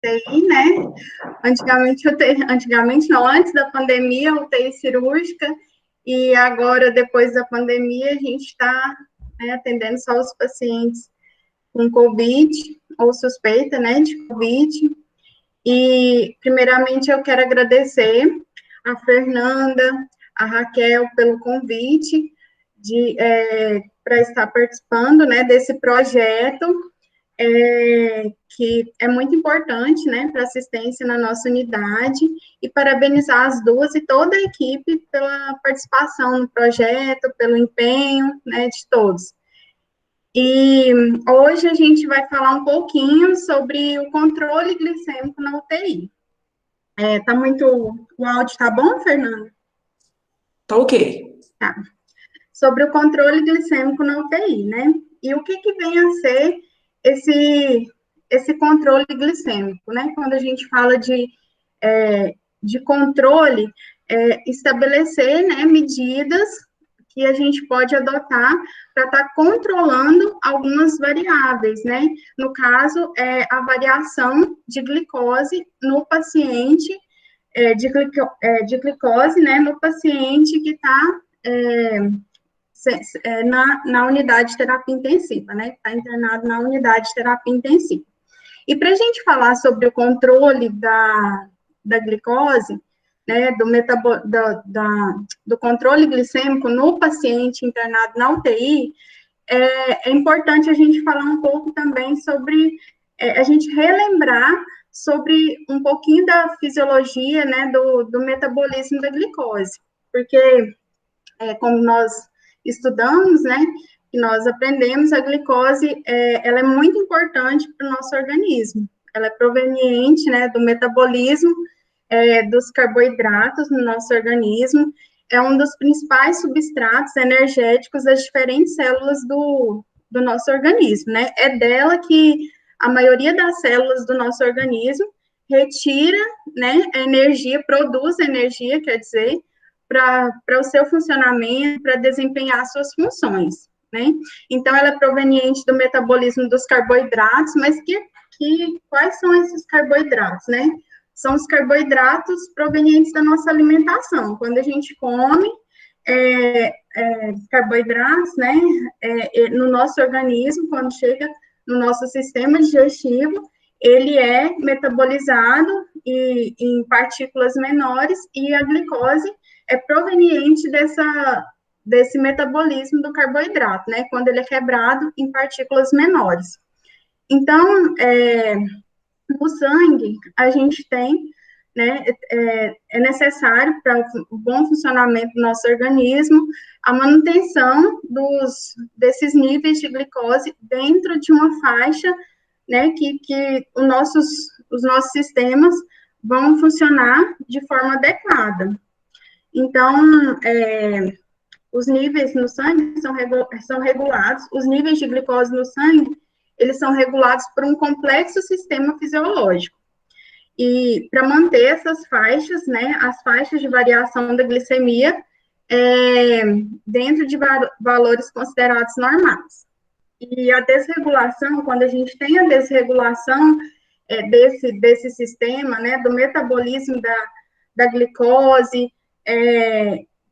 UTI, né? Antigamente não, antes da pandemia, UTI cirúrgica, e agora, depois da pandemia, a gente está, né, atendendo só os pacientes com Covid, ou suspeita, né, de Covid. E, primeiramente, eu quero agradecer a Fernanda, a Raquel, pelo convite para estar participando, né, desse projeto, que é muito importante, né, para assistência na nossa unidade, e parabenizar as duas e toda a equipe pela participação no projeto, pelo empenho, né, de todos. E hoje a gente vai falar um pouquinho sobre o controle glicêmico na UTI. O áudio tá bom, Fernando? Tá ok. Tá. Sobre o controle glicêmico na UTI, né? E o que vem a ser esse controle glicêmico, né? Quando a gente fala de controle, estabelecer, né, medidas que a gente pode adotar para estar controlando algumas variáveis, né? No caso, a variação de glicose no paciente, de glicose, né, no paciente que está na unidade de terapia intensiva, né? Está internado na unidade de terapia intensiva. E para a gente falar sobre o controle da glicose, né, do controle glicêmico no paciente internado na UTI, é importante a gente falar um pouco também sobre, a gente relembrar sobre um pouquinho da fisiologia, né, do metabolismo da glicose, porque, como nós estudamos, né, que nós aprendemos, a glicose, ela é muito importante para o nosso organismo. Ela é proveniente, né, do metabolismo dos carboidratos no nosso organismo, é um dos principais substratos energéticos das diferentes células do nosso organismo, né? É dela que a maioria das células do nosso organismo retira, né, a energia, produz energia, quer dizer, para o seu funcionamento, para desempenhar suas funções, né? Então, ela é proveniente do metabolismo dos carboidratos, mas quais são esses carboidratos, né? São os carboidratos provenientes da nossa alimentação. Quando a gente come carboidratos, né, no nosso organismo, quando chega no nosso sistema digestivo, ele é metabolizado em partículas menores, e a glicose é proveniente desse metabolismo do carboidrato, né, quando ele é quebrado em partículas menores. Então, no sangue, a gente tem, né, é necessário para o bom funcionamento do nosso organismo a manutenção desses níveis de glicose dentro de uma faixa, né, que os nossos sistemas vão funcionar de forma adequada. Então, os níveis no sangue são regulados, os níveis de glicose no sangue, eles são regulados por um complexo sistema fisiológico. E para manter essas faixas, né, as faixas de variação da glicemia, dentro de valores considerados normais. E a desregulação, quando a gente tem a desregulação desse sistema, né, do metabolismo da glicose,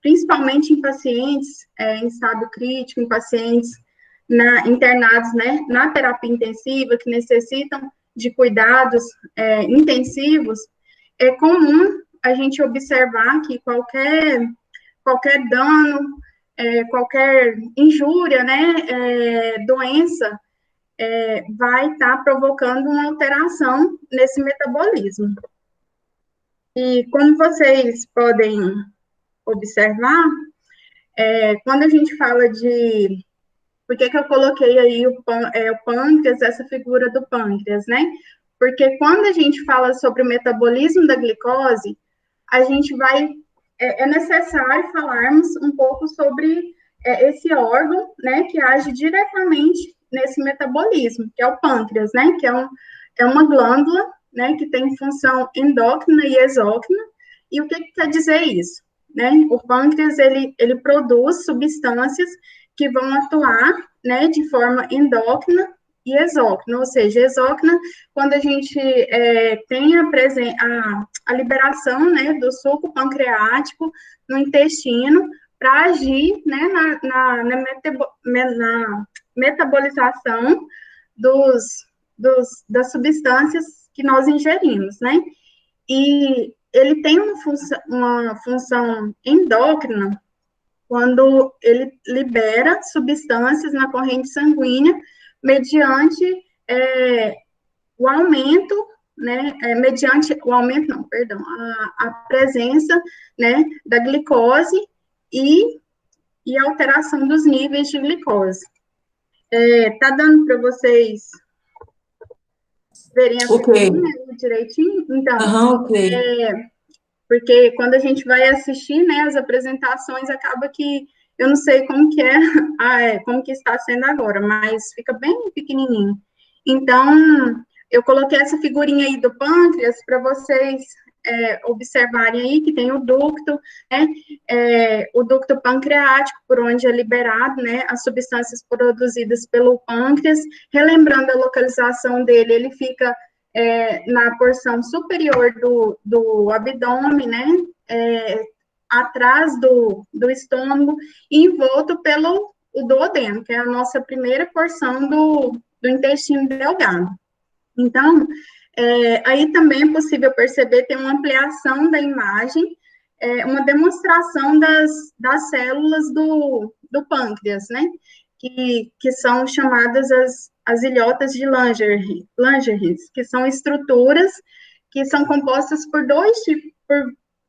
principalmente em pacientes em estado crítico, em pacientes internados, né, na terapia intensiva, que necessitam de cuidados intensivos, é comum a gente observar que qualquer dano, qualquer injúria, né, doença, vai estar provocando uma alteração nesse metabolismo. E como vocês podem observar, quando a gente fala de... Por que eu coloquei aí o pâncreas, essa figura do pâncreas, né? Porque quando a gente fala sobre o metabolismo da glicose, a gente vai... É necessário falarmos um pouco sobre esse órgão, né, que age diretamente nesse metabolismo, que é o pâncreas, né? Que é uma glândula, né, que tem função endócrina e exócrina. E o que quer dizer isso? Né? O pâncreas, ele produz substâncias que vão atuar, né, de forma endócrina e exócrina, ou seja, exócrina, quando a gente tem a liberação, né, do suco pancreático no intestino, para agir, né, na metabolização das substâncias que nós ingerimos, né? E ele tem uma função endócrina quando ele libera substâncias na corrente sanguínea mediante o aumento, né, mediante o aumento, não, perdão, a presença, né, da glicose e alteração dos níveis de glicose. Tá dando para vocês verem a figurinha direitinho? Então, porque quando a gente vai assistir, né, as apresentações, acaba que eu não sei como que como que está sendo agora, mas fica bem pequenininho. Então, eu coloquei essa figurinha aí do pâncreas para vocês observarem aí que tem o ducto, né, o ducto pancreático, por onde é liberado, né, as substâncias produzidas pelo pâncreas. Relembrando a localização dele, ele fica na porção superior do abdômen, né, atrás do estômago, e envolto pelo duodeno, que é a nossa primeira porção do intestino delgado. Então, aí também é possível perceber, tem uma ampliação da imagem, uma demonstração das células do pâncreas, né, que são chamadas as ilhotas de Langerhans, que são estruturas que são compostas por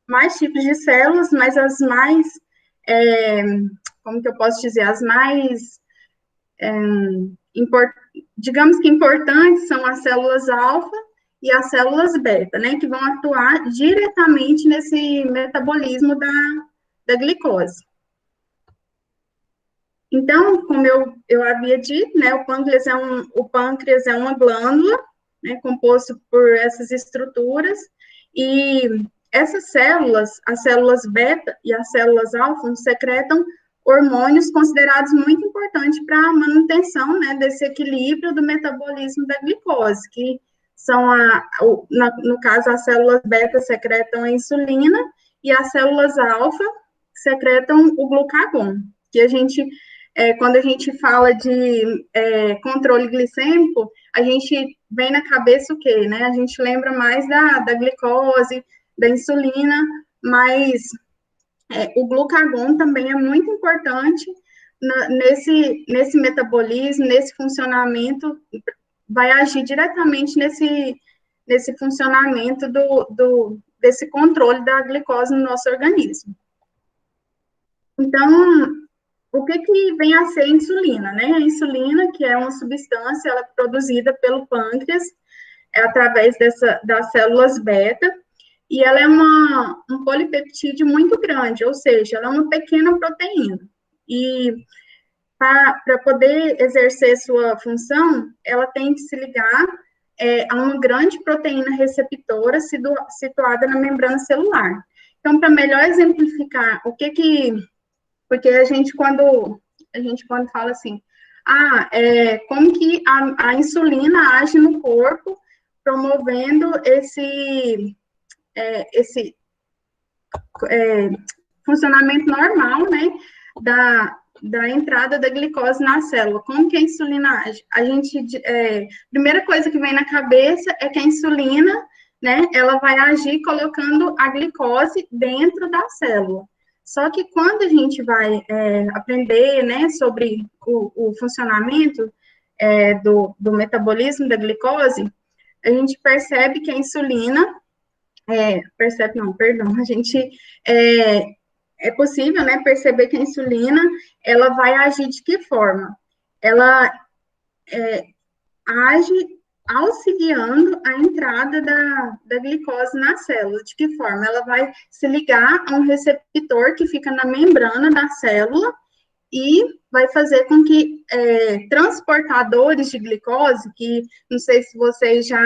mais tipos de células, mas as mais, como que eu posso dizer, as mais, digamos que importantes são as células alfa e as células beta, né, que vão atuar diretamente nesse metabolismo da glicose. Então, como eu havia dito, né, o pâncreas é uma glândula, né, composto por essas estruturas, e essas células, as células beta e as células alfa, secretam hormônios considerados muito importantes para a manutenção, né, desse equilíbrio do metabolismo da glicose, que são, no caso, as células beta secretam a insulina e as células alfa secretam o glucagon, que a gente, quando a gente fala de controle glicêmico, a gente vem na cabeça o quê, né? A gente lembra mais da glicose, da insulina, mas o glucagon também é muito importante nesse metabolismo, nesse funcionamento, vai agir diretamente nesse funcionamento desse controle da glicose no nosso organismo. Então, o que vem a ser a insulina, né? A insulina, que é uma substância, ela é produzida pelo pâncreas, através das células beta, e ela é um polipeptídeo muito grande, ou seja, ela é uma pequena proteína. E para poder exercer sua função, ela tem que se ligar a uma grande proteína receptora situada na membrana celular. Então, para melhor exemplificar porque a gente quando fala assim, como que a insulina age no corpo, promovendo esse funcionamento normal, né, da entrada da glicose na célula. Como que a insulina age? Primeira coisa que vem na cabeça é que a insulina, né, ela vai agir colocando a glicose dentro da célula. Só que quando a gente vai aprender, né, sobre o funcionamento do metabolismo da glicose, a gente percebe que a insulina, a gente é possível, né, perceber que a insulina, ela vai agir de que forma? Ela age auxiliando a entrada da glicose na célula. De que forma? Ela vai se ligar a um receptor que fica na membrana da célula e vai fazer com que transportadores de glicose, que não sei se vocês já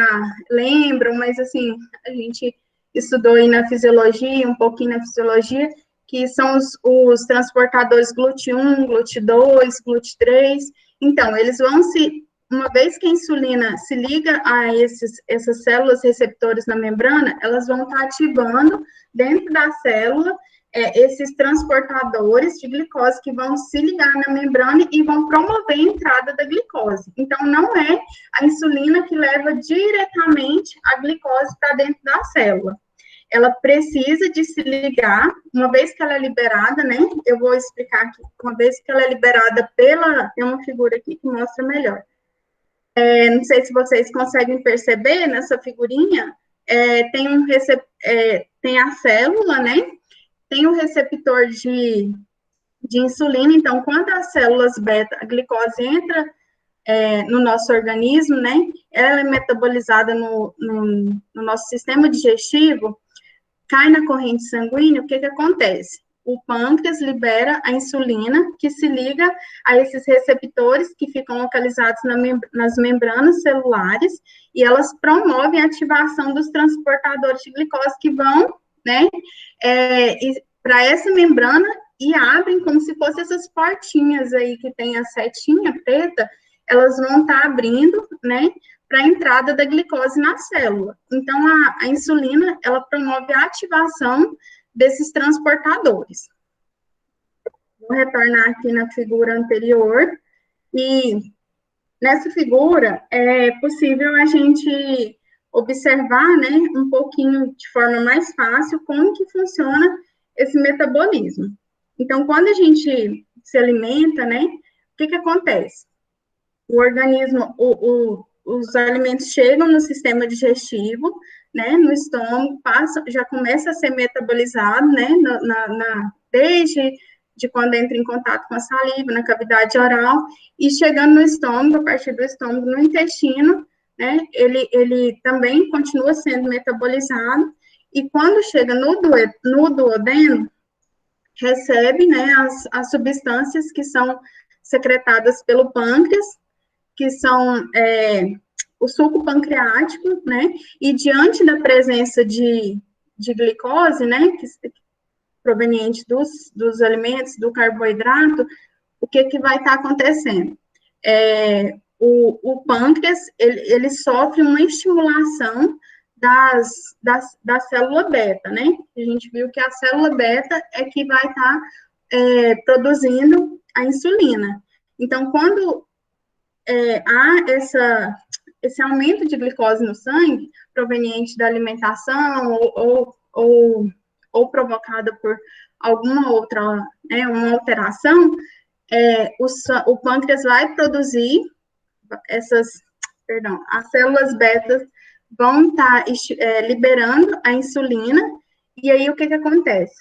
lembram, mas assim, a gente estudou aí na fisiologia, um pouquinho na fisiologia, que são os transportadores GLUT1, GLUT2, GLUT3. Então, eles vão se uma vez que a insulina se liga a essas células receptores na membrana, elas vão estar ativando dentro da célula esses transportadores de glicose que vão se ligar na membrana e vão promover a entrada da glicose. Então, não é a insulina que leva diretamente a glicose para dentro da célula. Ela precisa de se ligar, uma vez que ela é liberada, né? Eu vou explicar aqui, uma vez que ela é liberada tem uma figura aqui que mostra melhor. Não sei se vocês conseguem perceber nessa figurinha, tem a célula, né? Tem o receptor de insulina, então, quando as células beta, a glicose entra no nosso organismo, né? Ela é metabolizada no nosso sistema digestivo, cai na corrente sanguínea, o que acontece? O pâncreas libera a insulina, que se liga a esses receptores que ficam localizados nas membranas celulares, e elas promovem a ativação dos transportadores de glicose que vão, né, para essa membrana e abrem como se fossem essas portinhas aí que tem a setinha preta, elas vão estar abrindo, né, para a entrada da glicose na célula. Então, a insulina, ela promove a ativação desses transportadores. Vou retornar aqui na figura anterior, e nessa figura é possível a gente observar, né, um pouquinho de forma mais fácil como que funciona esse metabolismo. Então, quando a gente se alimenta, né, o que acontece? O organismo, os alimentos chegam no sistema digestivo, né, no estômago, já começa a ser metabolizado, né, desde quando entra em contato com a saliva, na cavidade oral, e chegando no estômago, a partir do estômago, no intestino, né, ele também continua sendo metabolizado, e quando chega no duodeno, recebe, né, as substâncias que são secretadas pelo pâncreas, que são o suco pancreático, né, e diante da presença de glicose, né, proveniente dos alimentos, do carboidrato, o que vai estar acontecendo? O pâncreas, ele sofre uma estimulação da célula beta, né? A gente viu que a célula beta é que vai estar produzindo a insulina. Então, quando há esse aumento de glicose no sangue, proveniente da alimentação ou provocada por alguma outra, né, uma alteração, o pâncreas vai produzir as células betas vão estar liberando a insulina, e aí o que acontece?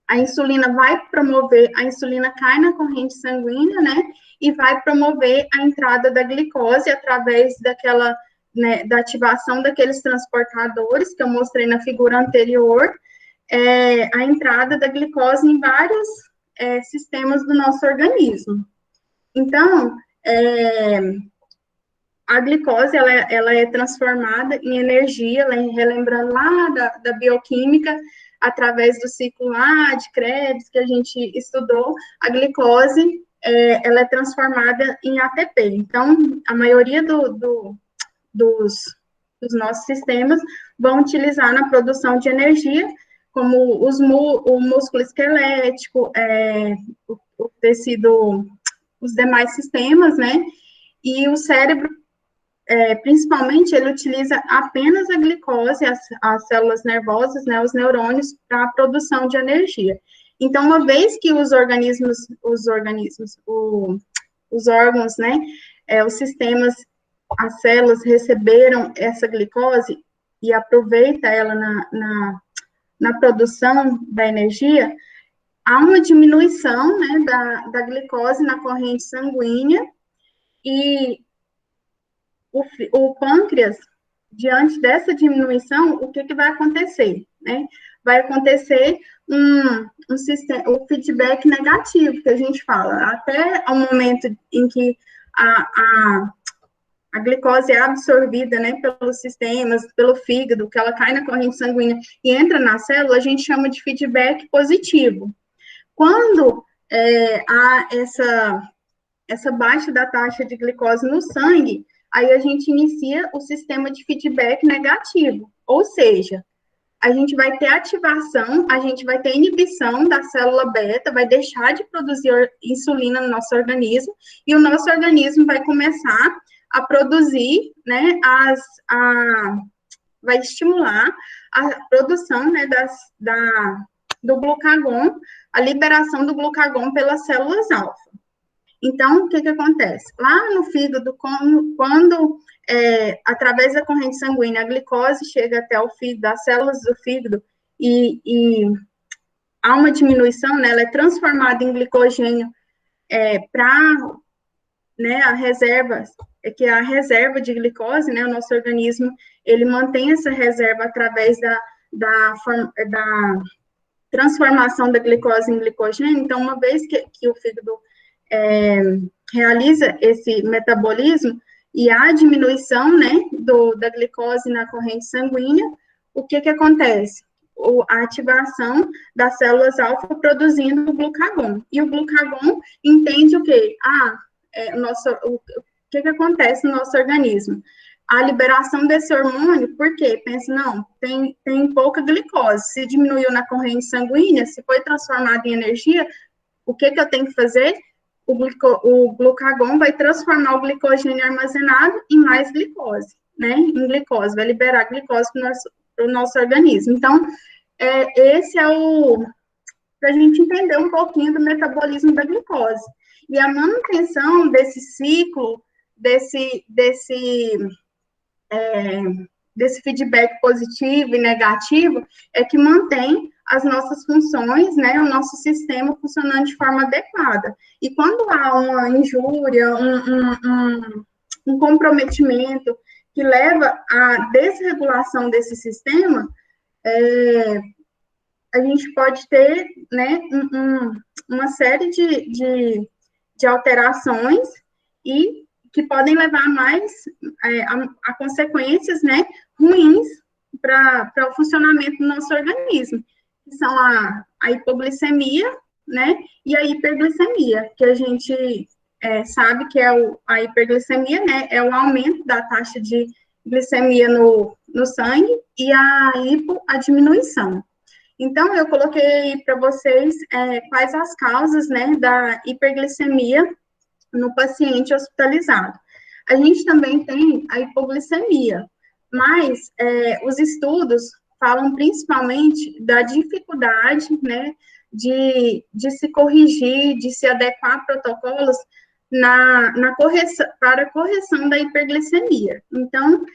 A insulina vai promover, a insulina cai na corrente sanguínea, né, e vai promover a entrada da glicose através daquela, né, da ativação daqueles transportadores que eu mostrei na figura anterior, a entrada da glicose em vários sistemas do nosso organismo. Então, a glicose, ela é transformada em energia, relembrando lá da bioquímica, através do ciclo lá de Krebs, que a gente estudou, a glicose, ela é transformada em ATP. Então, a maioria dos nossos sistemas vão utilizar na produção de energia, como o músculo esquelético, o tecido, os demais sistemas, né? E o cérebro, principalmente, ele utiliza apenas a glicose, as células nervosas, né, os neurônios, para a produção de energia. Então, uma vez que os órgãos, né, os sistemas, as células receberam essa glicose e aproveita ela na produção da energia, há uma diminuição, né, da glicose na corrente sanguínea, e o pâncreas, diante dessa diminuição, o que vai acontecer, né? Vai acontecer um feedback negativo, que a gente fala, até o momento em que a glicose é absorvida, né, pelos sistemas, pelo fígado, que ela cai na corrente sanguínea e entra na célula, a gente chama de feedback positivo. Quando há essa baixa da taxa de glicose no sangue, aí a gente inicia o sistema de feedback negativo, ou seja, a gente vai ter ativação, a gente vai ter inibição da célula beta, vai deixar de produzir insulina no nosso organismo, e o nosso organismo vai começar a produzir, né, vai estimular a produção, né, do glucagon, a liberação do glucagon pelas células alfa. Então, o que acontece? Lá no fígado, quando através da corrente sanguínea, a glicose chega até o fígado, as células do fígado, e há uma diminuição, né, ela é transformada em glicogênio para, né, a reserva, que é a reserva de glicose, né, o nosso organismo, ele mantém essa reserva através da transformação da glicose em glicogênio. Então, uma vez que o fígado realiza esse metabolismo e há diminuição, né, da glicose na corrente sanguínea, o que acontece? A ativação das células alfa produzindo o glucagon. E o glucagon entende o quê? O que acontece no nosso organismo? A liberação desse hormônio, por quê? Pensa, não, tem pouca glicose. Se diminuiu na corrente sanguínea, se foi transformado em energia, o que eu tenho que fazer? O glucagon vai transformar o glicogênio armazenado em mais glicose, né? Em glicose, vai liberar glicose para o nosso organismo. Então, esse é para a gente entender um pouquinho do metabolismo da glicose. E a manutenção desse ciclo, desse feedback positivo e negativo, é que mantém as nossas funções, né, o nosso sistema funcionando de forma adequada. E quando há uma injúria, um comprometimento que leva à desregulação desse sistema, a gente pode ter, né, uma série de alterações e que podem levar mais a consequências, né, ruins para o funcionamento do nosso organismo, que são a hipoglicemia, né, e a hiperglicemia, que a gente sabe que a hiperglicemia, né, é o aumento da taxa de glicemia no sangue, e a diminuição. Então, eu coloquei para vocês quais as causas, né, da hiperglicemia no paciente hospitalizado. A gente também tem a hipoglicemia, mas os estudos falam principalmente da dificuldade, né, de se corrigir, de se adequar a protocolos para a correção da hiperglicemia. Então,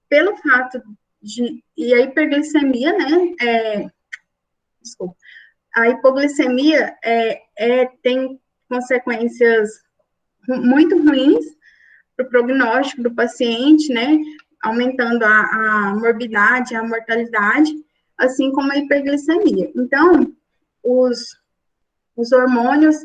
pelo fato e a hiperglicemia, né, desculpa, a hipoglicemia tem consequências muito ruins para o prognóstico do paciente, né, aumentando a morbidade, a mortalidade, assim como a hiperglicemia. Então, os hormônios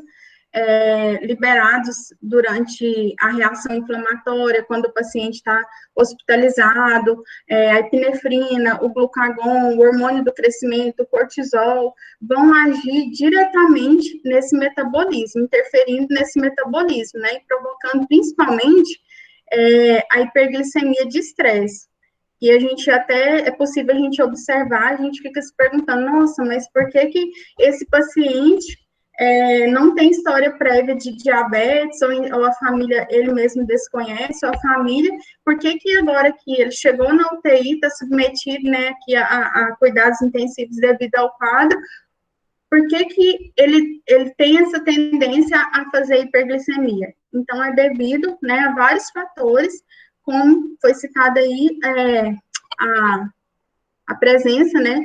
liberados durante a reação inflamatória, quando o paciente está hospitalizado, a epinefrina, o glucagon, o hormônio do crescimento, o cortisol, vão agir diretamente nesse metabolismo, interferindo nesse metabolismo, né, e provocando principalmente a hiperglicemia de estresse. E a gente é possível a gente observar, a gente fica se perguntando, nossa, mas por que esse paciente não tem história prévia de diabetes, ou a família, ele mesmo desconhece, ou a família, por que agora que ele chegou na UTI, está submetido, né, aqui a cuidados intensivos devido ao quadro, por que ele tem essa tendência a fazer hiperglicemia? Então, é devido, né, a vários fatores, como foi citado aí, a presença, né,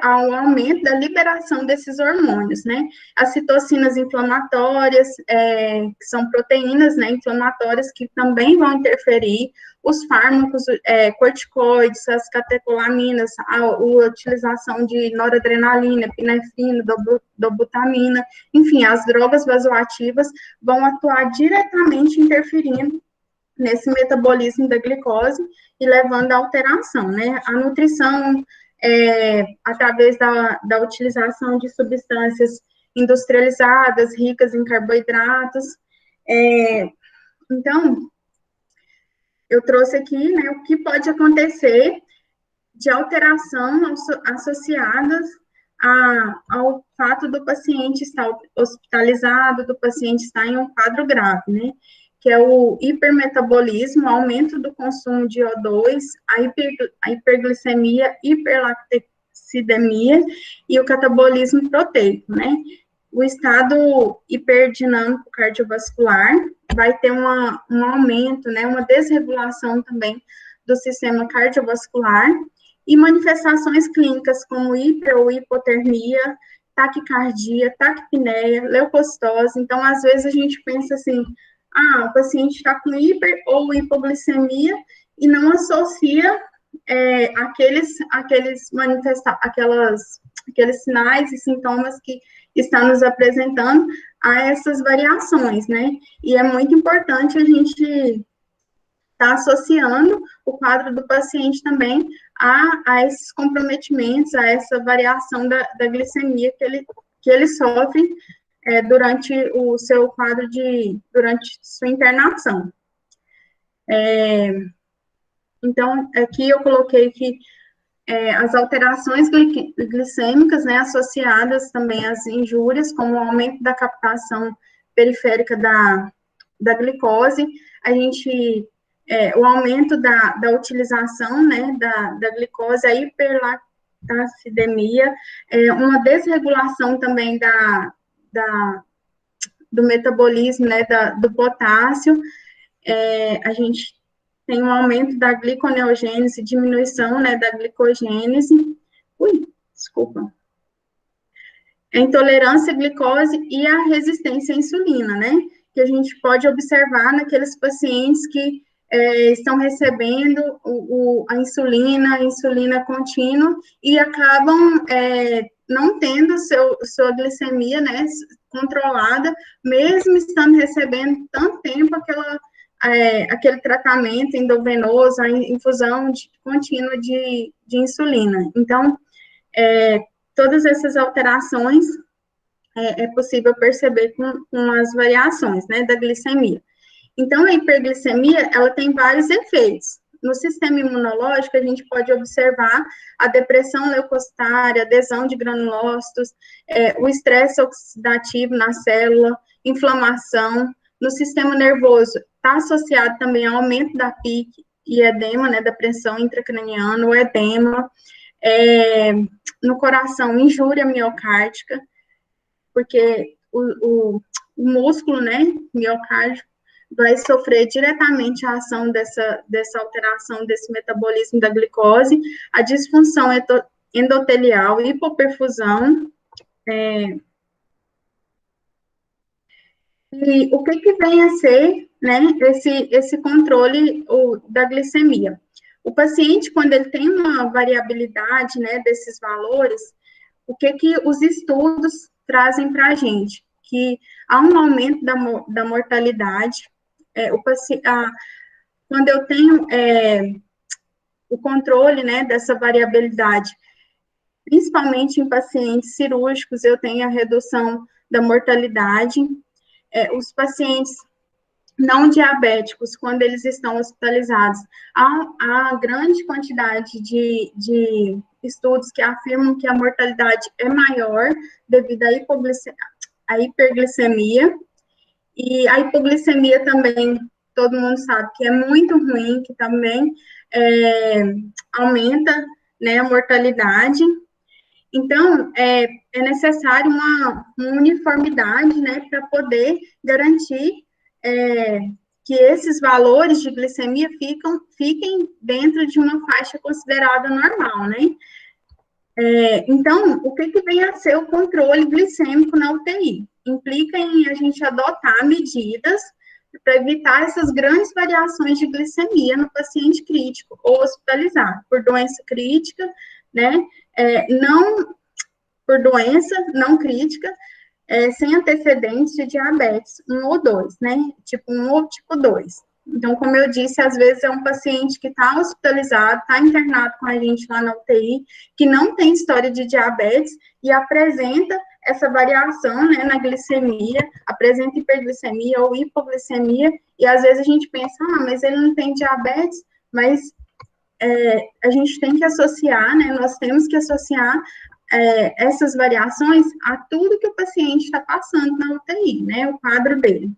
ao aumento da liberação desses hormônios, né, as citocinas inflamatórias, que são proteínas, né, inflamatórias que também vão interferir, os fármacos corticoides, as catecolaminas, a utilização de noradrenalina, epinefrina, dobutamina, enfim, as drogas vasoativas vão atuar diretamente interferindo nesse metabolismo da glicose e levando à alteração, né? A nutrição, através da utilização de substâncias industrializadas, ricas em carboidratos. Então, eu trouxe aqui, né, o que pode acontecer de alteração associadas ao fato do paciente estar hospitalizado, do paciente estar em um quadro grave, né? Que é o hipermetabolismo, aumento do consumo de O2, a hiperglicemia, hiperlactocidemia e o catabolismo proteico, né? O estado hiperdinâmico cardiovascular vai ter um aumento, né? Uma desregulação também do sistema cardiovascular e manifestações clínicas como hiper ou hipotermia, taquicardia, taquipneia, leucocitose. Então, às vezes a gente pensa assim, o paciente está com hiper ou hipoglicemia e não associa aqueles sinais e sintomas que está nos apresentando a essas variações, né? E é muito importante a gente estar associando o quadro do paciente também a esses comprometimentos, a essa variação da glicemia que ele sofre durante o seu quadro durante sua internação. Então, aqui eu coloquei que as alterações glicêmicas, né, associadas também às injúrias, como o aumento da captação periférica da glicose, o aumento da utilização, né, da glicose, a hiperlactacidemia, uma desregulação também do metabolismo, né, do potássio, a gente tem um aumento da gliconeogênese, diminuição, né, da glicogênese, a intolerância à glicose e a resistência à insulina, né, que a gente pode observar naqueles pacientes que estão recebendo a insulina contínua e acabam não tendo sua glicemia, né, controlada, mesmo estando recebendo tanto tempo aquele tratamento endovenoso, a infusão contínua de insulina. Então, todas essas alterações é possível perceber com as variações, né, da glicemia. Então, a hiperglicemia, ela tem vários efeitos. No sistema imunológico, a gente pode observar a depressão leucocitária, adesão de granulócitos, o estresse oxidativo na célula, inflamação. No sistema nervoso, está associado também ao aumento da PIC e edema, né, da pressão intracraniana, o edema. No coração, injúria miocárdica, porque o músculo, né, miocárdio, vai sofrer diretamente a ação dessa alteração desse metabolismo da glicose, a disfunção endotelial, hipoperfusão. E o que vem a ser, né, esse controle da glicemia? O paciente, quando ele tem uma variabilidade, né, desses valores, o que os estudos trazem para a gente? Que há um aumento da mortalidade, quando eu tenho o controle, né, dessa variabilidade, principalmente em pacientes cirúrgicos, eu tenho a redução da mortalidade. Os pacientes não diabéticos, quando eles estão hospitalizados, há grande quantidade de estudos que afirmam que a mortalidade é maior devido à hiperglicemia, e a hipoglicemia também, todo mundo sabe que é muito ruim, que também aumenta, né, a mortalidade. Então, é necessário uma uniformidade, né, para poder garantir que esses valores de glicemia fiquem dentro de uma faixa considerada normal, né? Então, o que vem a ser o controle glicêmico na UTI? Implica em a gente adotar medidas para evitar essas grandes variações de glicemia no paciente crítico ou hospitalizado por doença crítica, né? Não por doença não crítica, sem antecedentes de diabetes 1 ou 2, né? Tipo 1 ou tipo 2. Então, como eu disse, às vezes é um paciente que está hospitalizado, está internado com a gente lá na UTI, que não tem história de diabetes e apresenta essa variação, né, na glicemia, apresenta hiperglicemia ou hipoglicemia, e às vezes a gente pensa, mas ele não tem diabetes, mas a gente tem que associar, né, nós temos que associar essas variações a tudo que o paciente está passando na UTI, né, o quadro dele.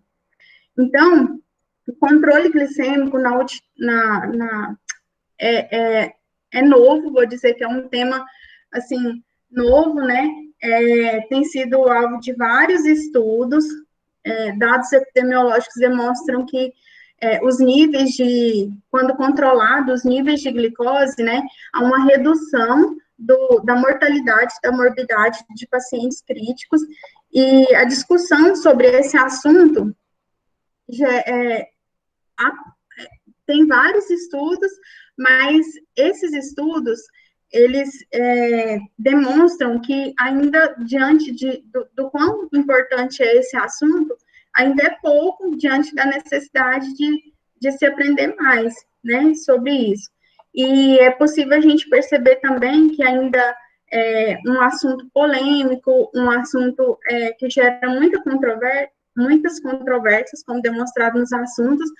Então, o controle glicêmico é novo, vou dizer que é um tema, assim, novo, né, tem sido alvo de vários estudos, dados epidemiológicos demonstram que os níveis quando controlados, os níveis de glicose, né, há uma redução da mortalidade, da morbidade de pacientes críticos, e a discussão sobre esse assunto tem vários estudos, mas esses estudos, eles demonstram que ainda, diante do quão importante é esse assunto, ainda é pouco diante da necessidade de se aprender mais, né, sobre isso. E é possível a gente perceber também que ainda é um assunto polêmico, um assunto que gera muitas controvérsias, como demonstrado nos assuntos.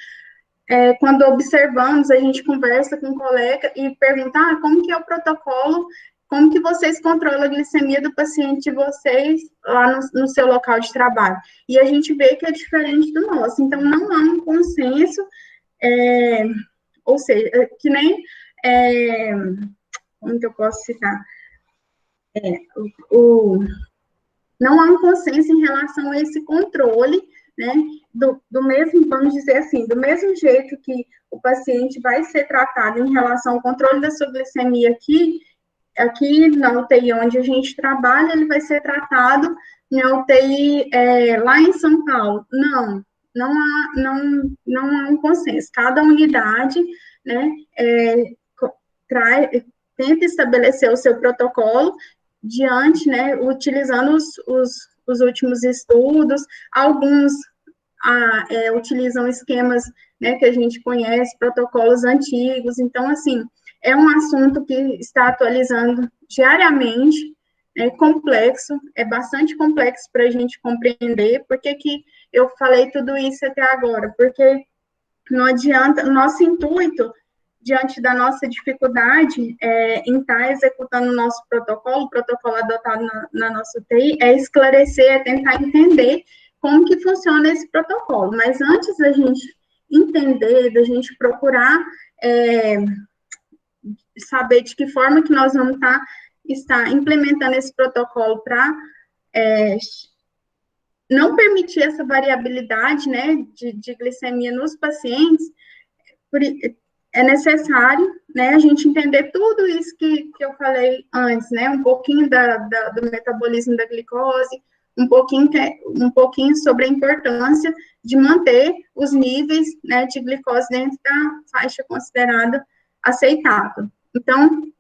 Quando observamos, a gente conversa com um colega e pergunta, como que é o protocolo, como que vocês controlam a glicemia do paciente de vocês lá no seu local de trabalho? E a gente vê que é diferente do nosso, então não há um consenso, ou seja, que nem, como que eu posso citar? Não há um consenso em relação a esse controle, né, do mesmo, vamos dizer assim, do mesmo jeito que o paciente vai ser tratado em relação ao controle da sua glicemia aqui na UTI onde a gente trabalha, ele vai ser tratado na UTI lá em São Paulo. Não há um consenso. Cada unidade, né, tenta estabelecer o seu protocolo diante, né, utilizando os últimos estudos, alguns utilizam esquemas, né, que a gente conhece, protocolos antigos, então, assim, é um assunto que está atualizando diariamente, é complexo, é bastante complexo para a gente compreender. Por que eu falei tudo isso até agora? Porque não adianta, nosso intuito, diante da nossa dificuldade em estar executando o nosso protocolo, o protocolo adotado na nossa UTI, é esclarecer, é tentar entender como que funciona esse protocolo. Mas antes da gente entender, da gente procurar saber de que forma que nós vamos estar implementando esse protocolo para não permitir essa variabilidade, né, de glicemia nos pacientes, é necessário, né, a gente entender tudo isso que eu falei antes, né, um pouquinho do metabolismo da glicose, um pouquinho sobre a importância de manter os níveis, né, de glicose dentro da faixa considerada aceitável. Então,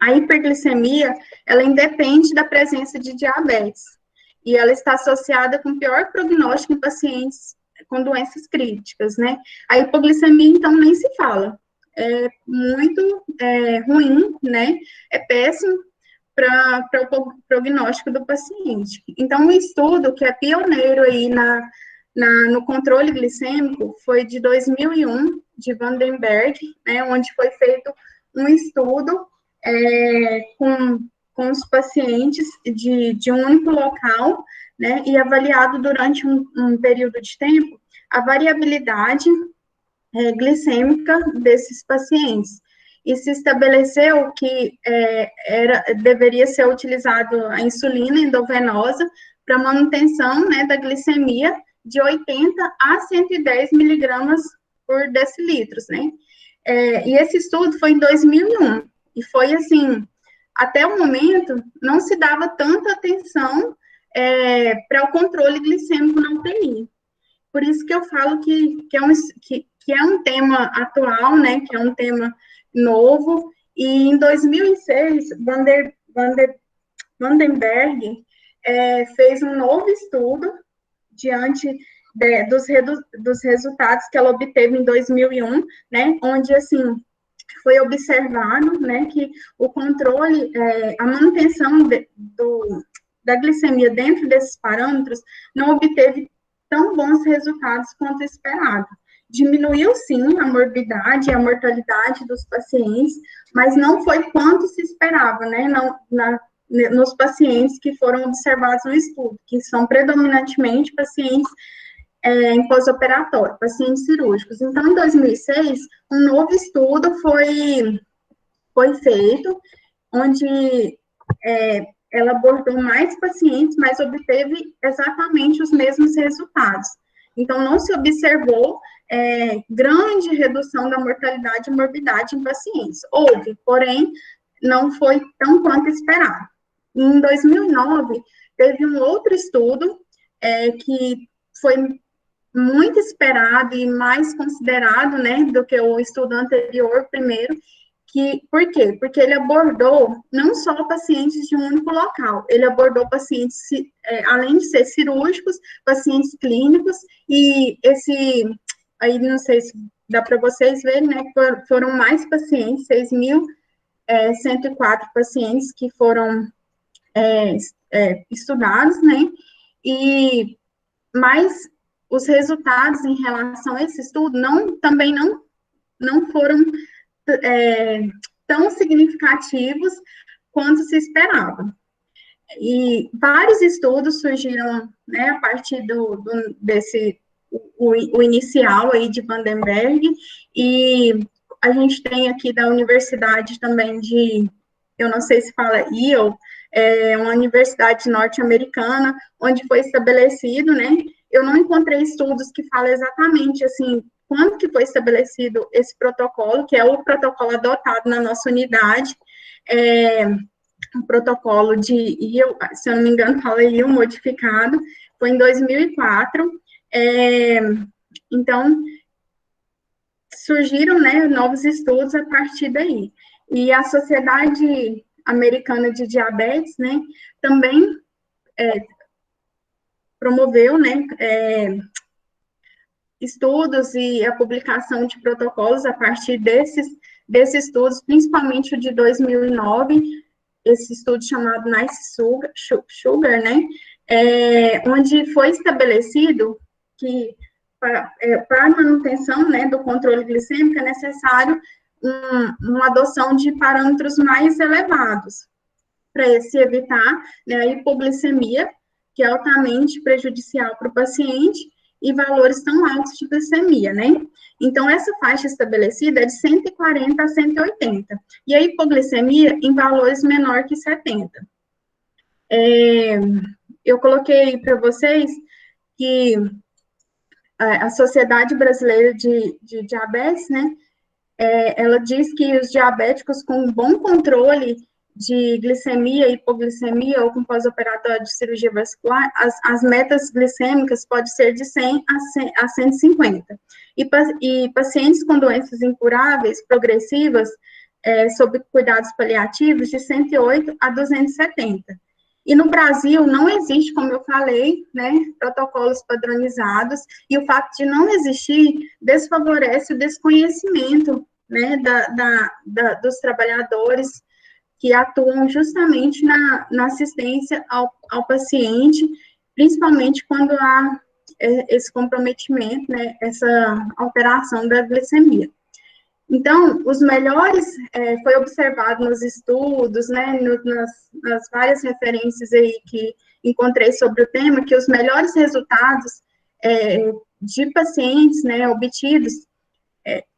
a hiperglicemia, ela independe da presença de diabetes, e ela está associada com pior prognóstico em pacientes com doenças críticas, né? A hipoglicemia, então, nem se fala. É muito ruim, né? É péssimo para o prognóstico do paciente. Então, um estudo que é pioneiro aí no controle glicêmico foi de 2001, de Vandenberg, né? Onde foi feito um estudo com os pacientes de um único local, né, e avaliado durante um período de tempo a variabilidade glicêmica desses pacientes. E se estabeleceu que deveria ser utilizado a insulina endovenosa para manutenção, né, da glicemia de 80 a 110 miligramas por decilitros, né? E esse estudo foi em 2001, e foi assim, até o momento, não se dava tanta atenção para o controle glicêmico na UTI. Por isso que eu falo que é um tema atual, né, que é um tema novo, e em 2006, Vandenberg fez um novo estudo diante dos resultados que ela obteve em 2001, né, onde, assim, foi observado, né, que o controle, a manutenção da glicemia dentro desses parâmetros não obteve tão bons resultados quanto esperado. Diminuiu, sim, a morbidade e a mortalidade dos pacientes, mas não foi quanto se esperava, né, nos pacientes que foram observados no estudo, que são predominantemente pacientes em pós-operatório, pacientes cirúrgicos. Então, em 2006, um novo estudo foi feito, onde ela abordou mais pacientes, mas obteve exatamente os mesmos resultados. Então, não se observou grande redução da mortalidade e morbidade em pacientes. Houve, porém, não foi tão quanto esperado. Em 2009, teve um outro estudo que foi muito esperado e mais considerado, né, do que o estudo anterior, primeiro, por quê? Porque ele abordou não só pacientes de um único local, ele abordou pacientes, além de ser cirúrgicos, pacientes clínicos, e aí não sei se dá para vocês verem, né, foram mais pacientes, 6.104 pacientes que foram estudados, né, e mais os resultados em relação a esse estudo também não foram tão significativos quanto se esperava. E vários estudos surgiram, né, a partir desse o inicial aí de Vandenberg, e a gente tem aqui da universidade também eu não sei se fala Yale, uma universidade norte-americana, onde foi estabelecido, né, eu não encontrei estudos que falam exatamente, assim, quando que foi estabelecido esse protocolo, que é o protocolo adotado na nossa unidade, o protocolo de Yale, se eu não me engano, fala Yale modificado, foi em 2004, então, surgiram, né, novos estudos a partir daí. E a Sociedade Americana de Diabetes, né, também promoveu, né, estudos e a publicação de protocolos a partir desses estudos, principalmente o de 2009, esse estudo chamado Nice Sugar, né, onde foi estabelecido que para a manutenção, né, do controle glicêmico é necessário uma adoção de parâmetros mais elevados, para se evitar, né, a hipoglicemia, que é altamente prejudicial para o paciente, e valores tão altos de glicemia, né? Então, essa faixa estabelecida é de 140 a 180, e a hipoglicemia em valores menor que 70. Eu coloquei para vocês que a Sociedade Brasileira de Diabetes, né, ela diz que os diabéticos com bom controle de glicemia, hipoglicemia ou com pós-operatório de cirurgia vascular, as metas glicêmicas podem ser de 100 a 150. E pacientes com doenças incuráveis, progressivas, sob cuidados paliativos, de 108 a 270. E no Brasil não existe, como eu falei, né, protocolos padronizados, e o fato de não existir desfavorece o desconhecimento, né, dos trabalhadores que atuam justamente na assistência ao paciente, principalmente quando há esse comprometimento, né, essa alteração da glicemia. Então, os melhores, foi observado nos estudos, né, nas várias referências aí que encontrei sobre o tema, que os melhores resultados de pacientes, né, obtidos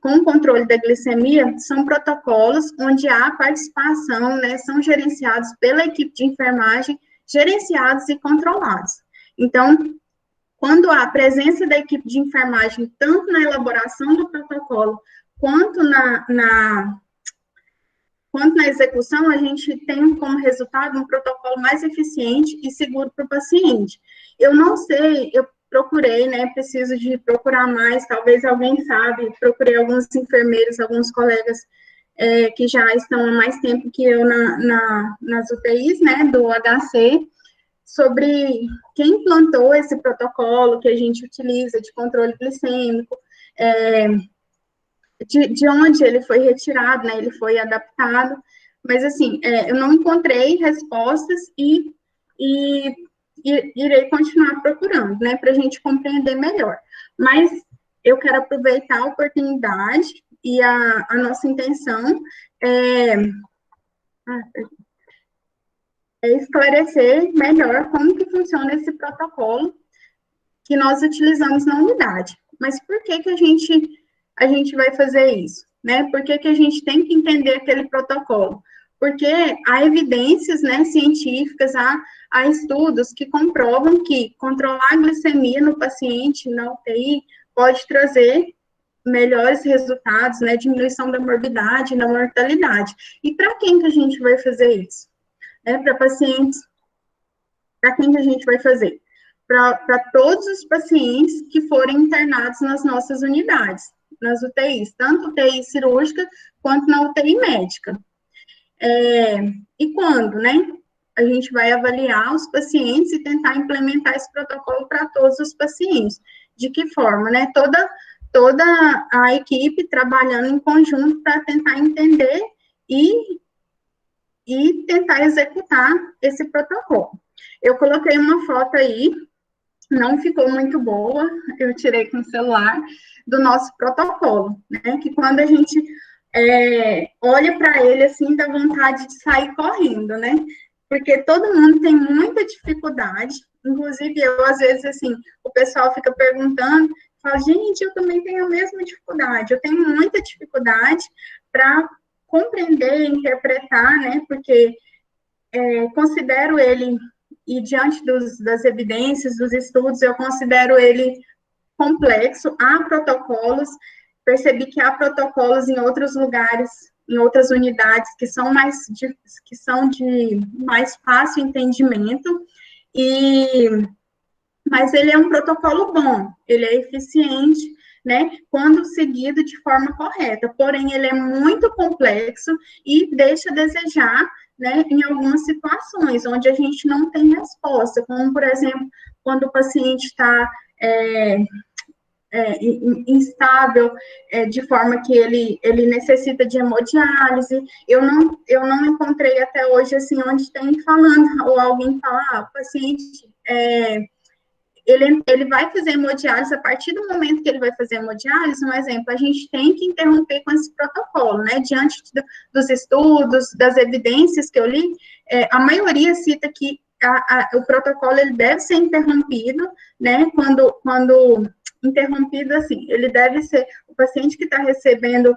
com controle da glicemia são protocolos onde há participação, né, são gerenciados pela equipe de enfermagem, gerenciados e controlados. Então, quando há presença da equipe de enfermagem, tanto na elaboração do protocolo, quanto na execução, a gente tem como resultado um protocolo mais eficiente e seguro para o paciente. Eu não sei, eu procurei, né, preciso de procurar mais, talvez alguém sabe, procurei alguns enfermeiros, alguns colegas que já estão há mais tempo que eu nas UTIs, né, do HC, sobre quem implantou esse protocolo que a gente utiliza de controle glicêmico, de onde ele foi retirado, né, ele foi adaptado, mas assim, eu não encontrei respostas e e irei continuar procurando, né, para a gente compreender melhor. Mas eu quero aproveitar a oportunidade e a nossa intenção é esclarecer melhor como que funciona esse protocolo que nós utilizamos na unidade. Mas por que que a gente vai fazer isso? Né? Por que que a gente tem que entender aquele protocolo? Porque há evidências, né, científicas, há estudos que comprovam que controlar a glicemia no paciente na UTI pode trazer melhores resultados, né, diminuição da morbidade, da mortalidade. E para quem que a gente vai fazer isso? Para pacientes, para quem que a gente vai fazer? Para todos os pacientes que forem internados nas nossas unidades, nas UTIs, tanto UTI cirúrgica quanto na UTI médica. E quando, né? A gente vai avaliar os pacientes e tentar implementar esse protocolo para todos os pacientes. De que forma, né? Toda a equipe trabalhando em conjunto para tentar entender e tentar executar esse protocolo. Eu coloquei uma foto aí, não ficou muito boa, eu tirei com o celular, do nosso protocolo, né? Que quando a gente olha para ele, assim, dá vontade de sair correndo, né? Porque todo mundo tem muita dificuldade, inclusive eu, às vezes, assim, o pessoal fica perguntando, fala, gente, eu também tenho a mesma dificuldade, eu tenho muita dificuldade para compreender, interpretar, né? Porque considero ele, e diante das evidências, dos estudos, eu considero ele complexo, há protocolos, percebi que há protocolos em outros lugares, em outras unidades que são de mais fácil entendimento, mas ele é um protocolo bom, ele é eficiente, né, quando seguido de forma correta, porém ele é muito complexo e deixa a desejar, né, em algumas situações, onde a gente não tem resposta, como, por exemplo, quando o paciente está instável, de forma que ele necessita de hemodiálise. Eu não encontrei até hoje, assim, onde tem falando, ou alguém fala, o paciente, ele vai fazer hemodiálise, a partir do momento que ele vai fazer hemodiálise, um exemplo, a gente tem que interromper com esse protocolo, né, diante dos estudos, das evidências que eu li, a maioria cita que o protocolo, ele deve ser interrompido, né, quando interrompido, assim, ele deve ser, o paciente que está recebendo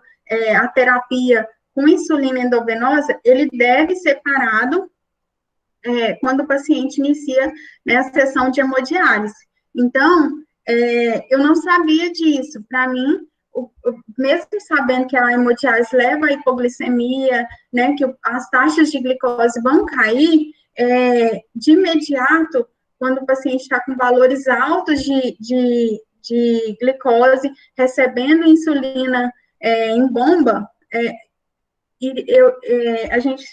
a terapia com insulina endovenosa, ele deve ser parado quando o paciente inicia, né, a sessão de hemodiálise. Então, eu não sabia disso. Para mim, mesmo sabendo que a hemodiálise leva à hipoglicemia, né, que as taxas de glicose vão cair, de imediato, quando o paciente está com valores altos de glicose, recebendo insulina em bomba, a gente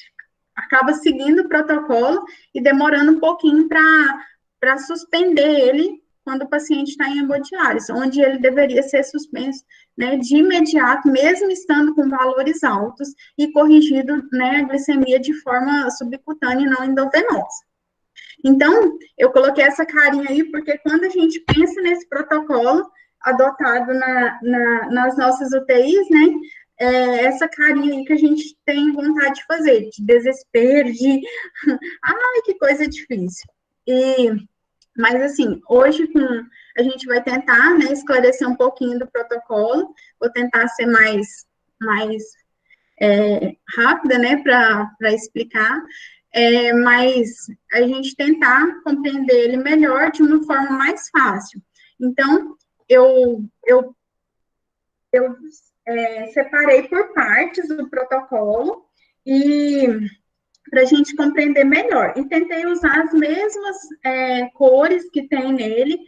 acaba seguindo o protocolo e demorando um pouquinho para suspender ele quando o paciente está em hemodiálise, onde ele deveria ser suspenso, né, de imediato, mesmo estando com valores altos, e corrigido, né, a glicemia de forma subcutânea e não endovenosa. Então, eu coloquei essa carinha aí, porque quando a gente pensa nesse protocolo adotado nas nossas UTIs, né, essa carinha aí que a gente tem vontade de fazer, de desespero, ai, que coisa difícil. Mas, assim, hoje a gente vai tentar, né, esclarecer um pouquinho do protocolo, vou tentar ser mais rápida, né, para explicar, mas a gente tentar compreender ele melhor de uma forma mais fácil. Então, eu separei por partes do protocolo e para a gente compreender melhor. E tentei usar as mesmas cores que tem nele.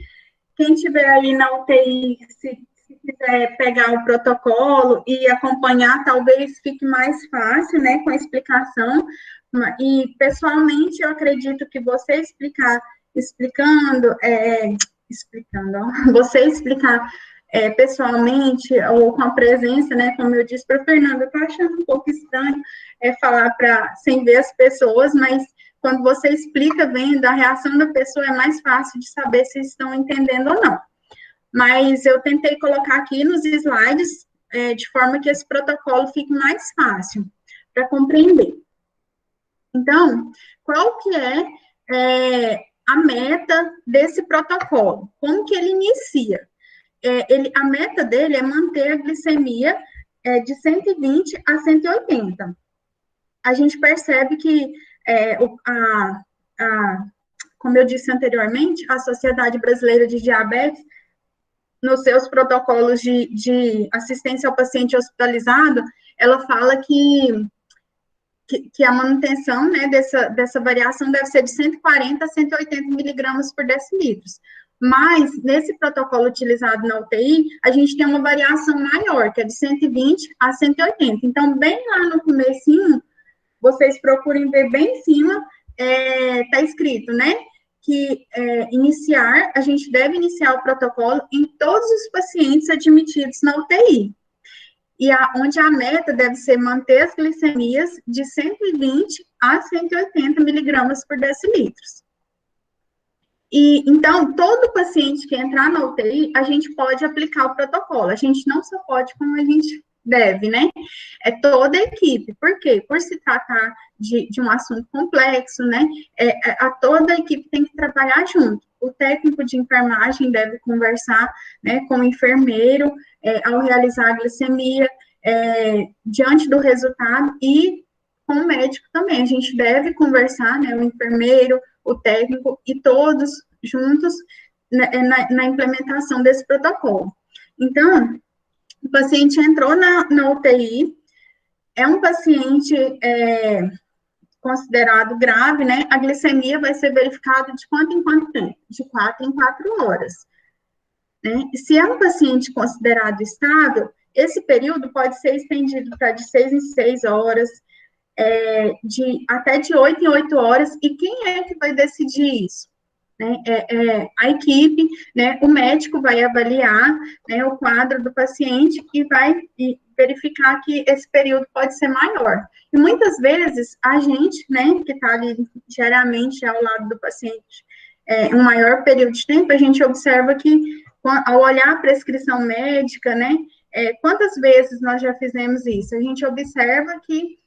Quem tiver aí na UTI, se quiser pegar o protocolo e acompanhar, talvez fique mais fácil, né, com a explicação. E, pessoalmente, eu acredito que você explicando, você explicar pessoalmente ou com a presença, né, como eu disse para o Fernando, eu estou achando um pouco estranho falar sem ver as pessoas, mas quando você explica bem a reação da pessoa, é mais fácil de saber se estão entendendo ou não. Mas eu tentei colocar aqui nos slides, de forma que esse protocolo fique mais fácil para compreender. Então, qual que é a meta desse protocolo? Como que ele inicia? A meta dele é manter a glicemia de 120 a 180. A gente percebe que, como eu disse anteriormente, a Sociedade Brasileira de Diabetes, nos seus protocolos de assistência ao paciente hospitalizado, ela fala que a manutenção, né, dessa variação deve ser de 140 a 180 miligramas por decilitros. Mas, nesse protocolo utilizado na UTI, a gente tem uma variação maior, que é de 120 a 180. Então, bem lá no comecinho, vocês procurem ver bem em cima, está escrito, né, que a gente deve iniciar o protocolo em todos os pacientes admitidos na UTI. E onde a meta deve ser manter as glicemias de 120 a 180 miligramas por decilitros. E, então, todo paciente que entrar na UTI, a gente pode aplicar o protocolo. A gente não só pode, como a gente deve, né? É toda a equipe. Por quê? Por se tratar de um assunto complexo, né? Toda a equipe tem que trabalhar junto. O técnico de enfermagem deve conversar, né, com o enfermeiro, ao realizar a glicemia, diante do resultado, e com o médico também. A gente deve conversar, né, o enfermeiro, o técnico, e todos juntos na implementação desse protocolo. Então, o paciente entrou na UTI, é um paciente considerado grave, né? A glicemia vai ser verificada de quanto em quanto tempo? De 4 em 4 horas. Né? E se é um paciente considerado estável, esse período pode ser estendido para de 6 em 6 horas, até de 8 em 8 horas, e quem é que vai decidir isso? Né? A equipe, né? O médico vai avaliar, né, o quadro do paciente e vai verificar que esse período pode ser maior. E muitas vezes, a gente, né, que está ali diariamente ao lado do paciente, um maior período de tempo, a gente observa que, ao olhar a prescrição médica, né, quantas vezes nós já fizemos isso? A gente observa que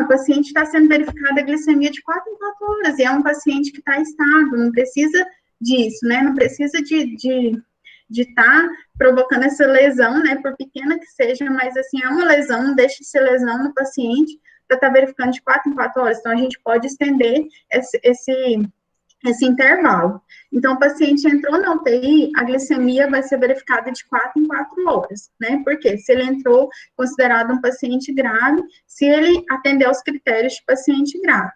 o paciente está sendo verificada a glicemia de 4 em 4 horas, e é um paciente que está estável, não precisa disso, né, não precisa de estar provocando essa lesão, né, por pequena que seja, mas, assim, é uma lesão, não deixa de ser lesão no paciente, para estar verificando de 4 em 4 horas, então a gente pode estender esse intervalo. Então, o paciente entrou na UTI, a glicemia vai ser verificada de 4 em 4 horas, né? Porque se ele entrou considerado um paciente grave, se ele atender aos critérios de paciente grave.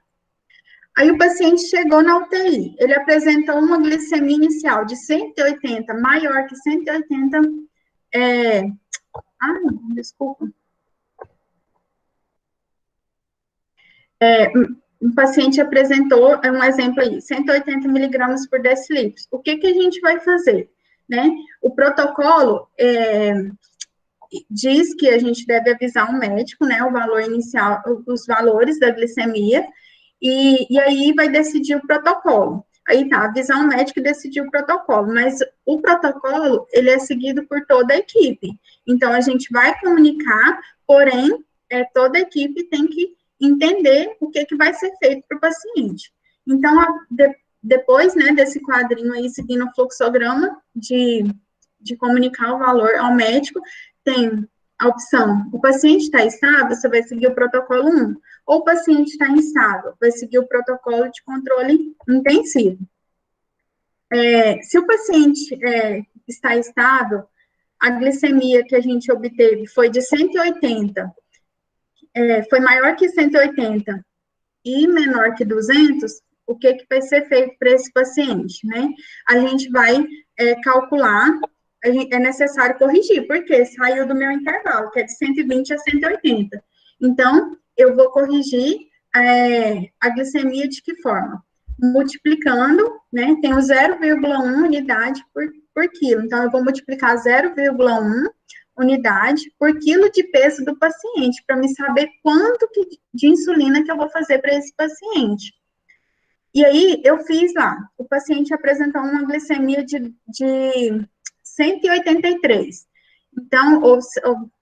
Aí o paciente chegou na UTI, ele apresentou uma glicemia inicial de 180, maior que 180, desculpa. Um paciente apresentou, um exemplo aí, 180 miligramas por decilitro. O que a gente vai fazer? Né? O protocolo diz que a gente deve avisar o médico, né, o valor inicial, os valores da glicemia, e aí vai decidir o protocolo. Aí tá, avisar o médico e decidir o protocolo, mas o protocolo, ele é seguido por toda a equipe. Então, a gente vai comunicar, porém, toda a equipe tem que entender o que vai ser feito para o paciente. Então, depois, né, desse quadrinho aí, seguindo o fluxograma de comunicar o valor ao médico, tem a opção, o paciente está estável, você vai seguir o protocolo 1, ou o paciente está instável, vai seguir o protocolo de controle intensivo. Se o paciente está estável, a glicemia que a gente obteve foi de 180, foi maior que 180 e menor que 200, o que vai ser feito para esse paciente, né? A gente vai calcular, é necessário corrigir, porque saiu do meu intervalo, que é de 120 a 180. Então, eu vou corrigir a glicemia de que forma? Multiplicando, né? Tem o 0,1 unidade por quilo. Então, eu vou multiplicar 0,1 unidade por quilo de peso do paciente, para me saber quanto de insulina que eu vou fazer para esse paciente. E aí, eu fiz lá, o paciente apresentou uma glicemia de 183. Então,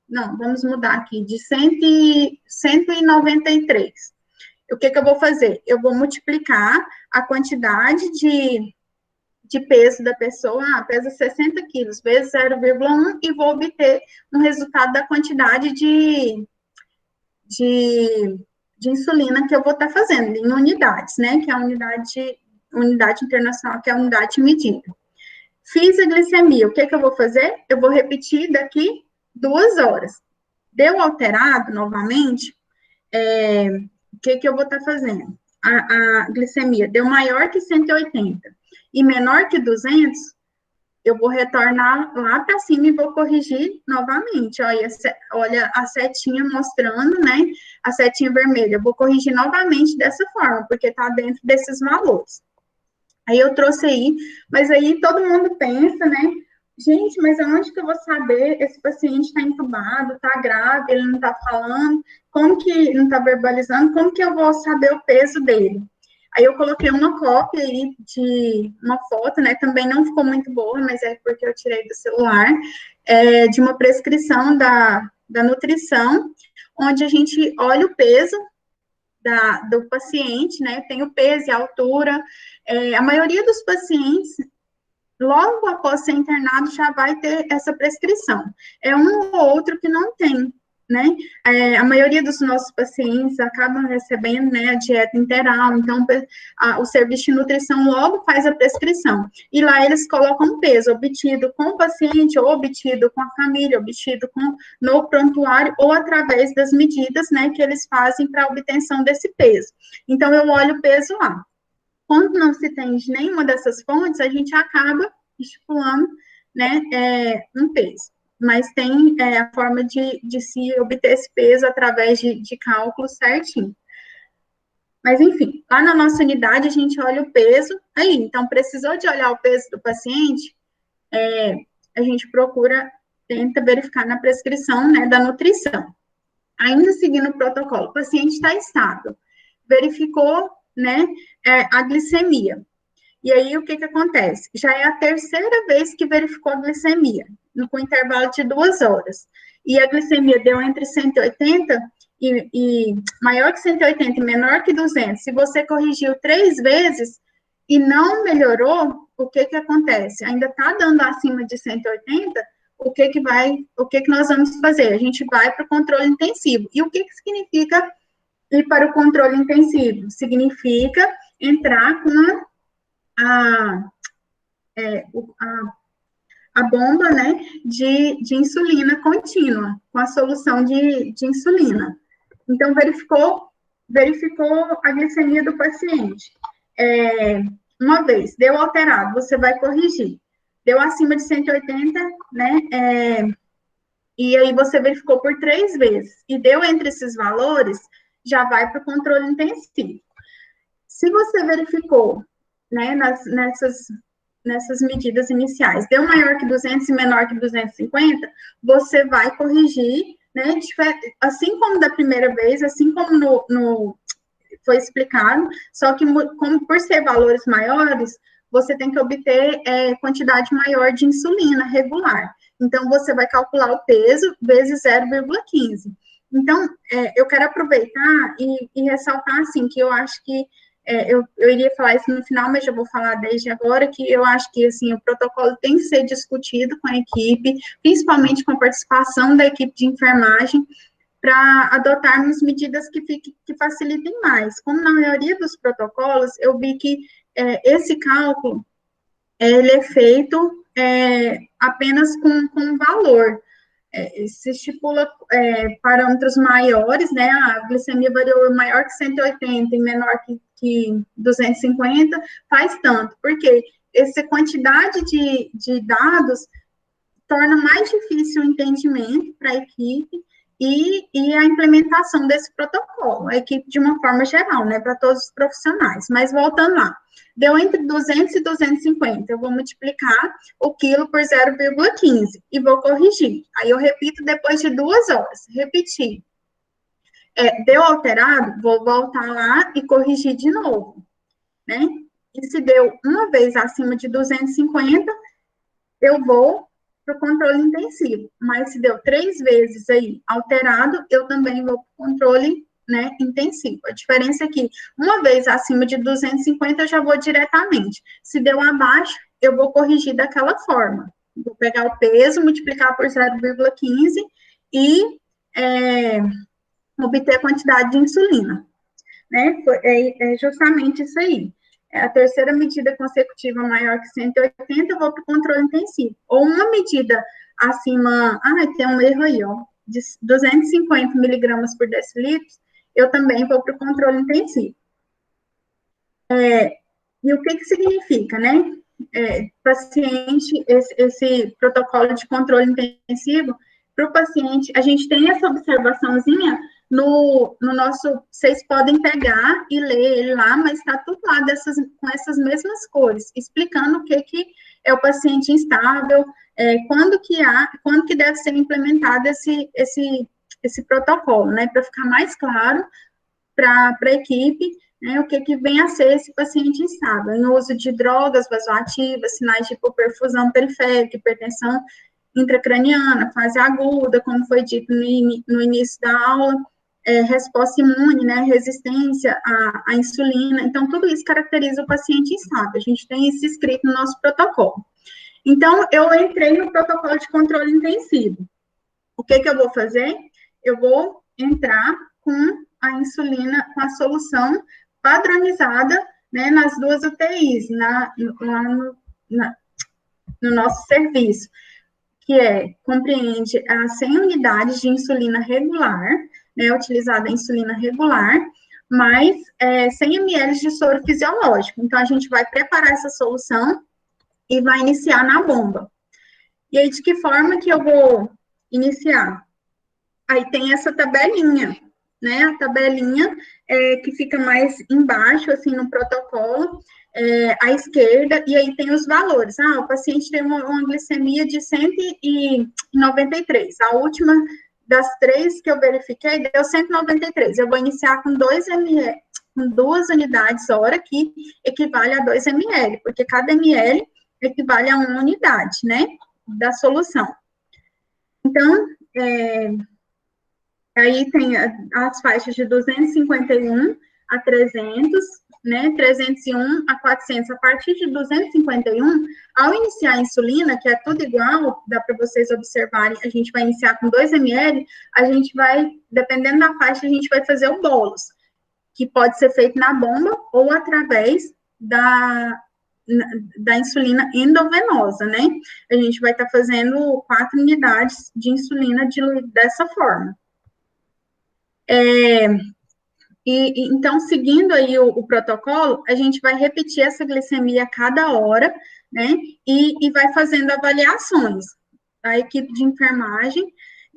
não, vamos mudar aqui, de 193. O que eu vou fazer? Eu vou multiplicar a quantidade de peso da pessoa, pesa 60 quilos, vezes 0,1, e vou obter um resultado da quantidade de, de insulina que eu vou estar fazendo, em unidades, né, que é a unidade internacional, que é a unidade medida. Fiz a glicemia, o que eu vou fazer? Eu vou repetir daqui 2 horas. Deu alterado novamente, o que eu vou estar fazendo? A glicemia deu maior que 180 e menor que 200, eu vou retornar lá para cima e vou corrigir novamente. Olha a setinha mostrando, né? A setinha vermelha. Eu vou corrigir novamente dessa forma, porque está dentro desses valores. Aí eu trouxe aí, mas aí todo mundo pensa, né? Gente, mas aonde que eu vou saber? Esse paciente está entubado, está grave, ele não está falando, como que não está verbalizando, como que eu vou saber o peso dele? Aí eu coloquei uma cópia aí de uma foto, né? Também não ficou muito boa, mas é porque eu tirei do celular, de uma prescrição da nutrição, onde a gente olha o peso do paciente, né? Tem o peso e a altura. A maioria dos pacientes, logo após ser internado, já vai ter essa prescrição. É um ou outro que não tem, né? A maioria dos nossos pacientes acabam recebendo, né, a dieta integral, então o serviço de nutrição logo faz a prescrição. E lá eles colocam peso obtido com o paciente, ou obtido com a família, obtido no prontuário, ou através das medidas, né, que eles fazem para a obtenção desse peso. Então, eu olho o peso lá. Quando não se tem de nenhuma dessas fontes, a gente acaba estipulando, né, um peso. Mas tem a forma de se obter esse peso através de cálculo certinho. Mas, enfim, lá na nossa unidade, a gente olha o peso aí. Então, precisou de olhar o peso do paciente, a gente tenta verificar na prescrição, né, da nutrição. Ainda seguindo o protocolo, o paciente está estável, verificou, né, a glicemia. E aí, o que acontece? Já é a terceira vez que verificou a glicemia, com intervalo de 2 horas. E a glicemia deu entre 180 e maior que 180 e menor que 200. Se você corrigiu 3 vezes e não melhorou, o que acontece? Ainda está dando acima de 180, o que nós vamos fazer? A gente vai para o controle intensivo. E o que significa ir para o controle intensivo? Significa entrar com a bomba, né, de insulina contínua, com a solução de insulina. Então, verificou a glicemia do paciente. Uma vez, deu alterado, você vai corrigir. Deu acima de 180, né, e aí você verificou por 3 vezes, e deu entre esses valores, já vai para o controle intensivo. Se você verificou, né, nessas medidas iniciais, deu maior que 200 e menor que 250, você vai corrigir, né, assim como da primeira vez, assim como foi explicado, só que como por ser valores maiores, você tem que obter quantidade maior de insulina regular. Então, você vai calcular o peso vezes 0,15. Então, eu quero aproveitar e ressaltar, assim, que eu acho que eu iria falar isso no final, mas já vou falar desde agora, que eu acho que, assim, o protocolo tem que ser discutido com a equipe, principalmente com a participação da equipe de enfermagem, para adotarmos medidas que facilitem mais. Como na maioria dos protocolos, eu vi que esse cálculo, ele é feito apenas com valor. Se estipula parâmetros maiores, né, a glicemia variou maior que 180 e menor que 250, faz tanto, porque essa quantidade de dados torna mais difícil o entendimento para a equipe e a implementação desse protocolo, a equipe de uma forma geral, né, para todos os profissionais. Mas voltando lá, deu entre 200 e 250, eu vou multiplicar o quilo por 0,15 e vou corrigir. Aí eu repito depois de 2 horas, repetir. Deu alterado, vou voltar lá e corrigir de novo. né? E se deu uma vez acima de 250, eu vou para o controle intensivo. Mas se deu 3 vezes aí alterado, eu também vou para o controle, né, intensivo. A diferença é que, uma vez acima de 250, eu já vou diretamente. Se deu abaixo, eu vou corrigir daquela forma. Vou pegar o peso, multiplicar por 0,15 e obter a quantidade de insulina, né? É justamente isso aí. É a terceira medida consecutiva maior que 180, eu vou para o controle intensivo. Ou uma medida acima, tem um erro aí, ó, de 250 miligramas por decilitro, eu também vou para o controle intensivo. E o que significa, né? Paciente, esse protocolo de controle intensivo, para o paciente, a gente tem essa observaçãozinha no nosso, vocês podem pegar e ler ele lá, mas está tudo lá com essas mesmas cores, explicando o que é o paciente instável, quando que deve ser implementado esse protocolo, né, para ficar mais claro para a equipe, né, o que vem a ser esse paciente instável, no uso de drogas vasoativas, sinais de hipoperfusão periférica, hipertensão intracraniana, fase aguda, como foi dito no início da aula, resposta imune, né, resistência à insulina, então tudo isso caracteriza o paciente instável, a gente tem isso escrito no nosso protocolo. Então, eu entrei no protocolo de controle intensivo. O que eu vou fazer? Eu vou entrar com a insulina, com a solução padronizada, né, nas 2 UTIs, no nosso serviço, que compreende as 100 unidades de insulina regular, né, utilizada a insulina regular, mais 100 ml de soro fisiológico. Então, a gente vai preparar essa solução e vai iniciar na bomba. E aí, de que forma que eu vou iniciar? Aí tem essa tabelinha, né? A tabelinha que fica mais embaixo, assim, no protocolo, à esquerda, e aí tem os valores. O paciente tem uma glicemia de 193. A última das 3 que eu verifiquei deu 193. Eu vou iniciar com 2 ml, com 2 unidades hora, que equivale a 2 ml, porque cada ml equivale a 1 unidade, né? Da solução. Então, aí tem as faixas de 251 a 300, né, 301 a 400. A partir de 251, ao iniciar a insulina, que é tudo igual, dá para vocês observarem, a gente vai iniciar com 2 ml, a gente vai, dependendo da faixa, a gente vai fazer o bolos, que pode ser feito na bomba ou através da insulina endovenosa, né? A gente vai estar fazendo 4 unidades de insulina dessa forma. Então, seguindo aí o protocolo, a gente vai repetir essa glicemia a cada hora, né? E vai fazendo avaliações. A equipe de enfermagem,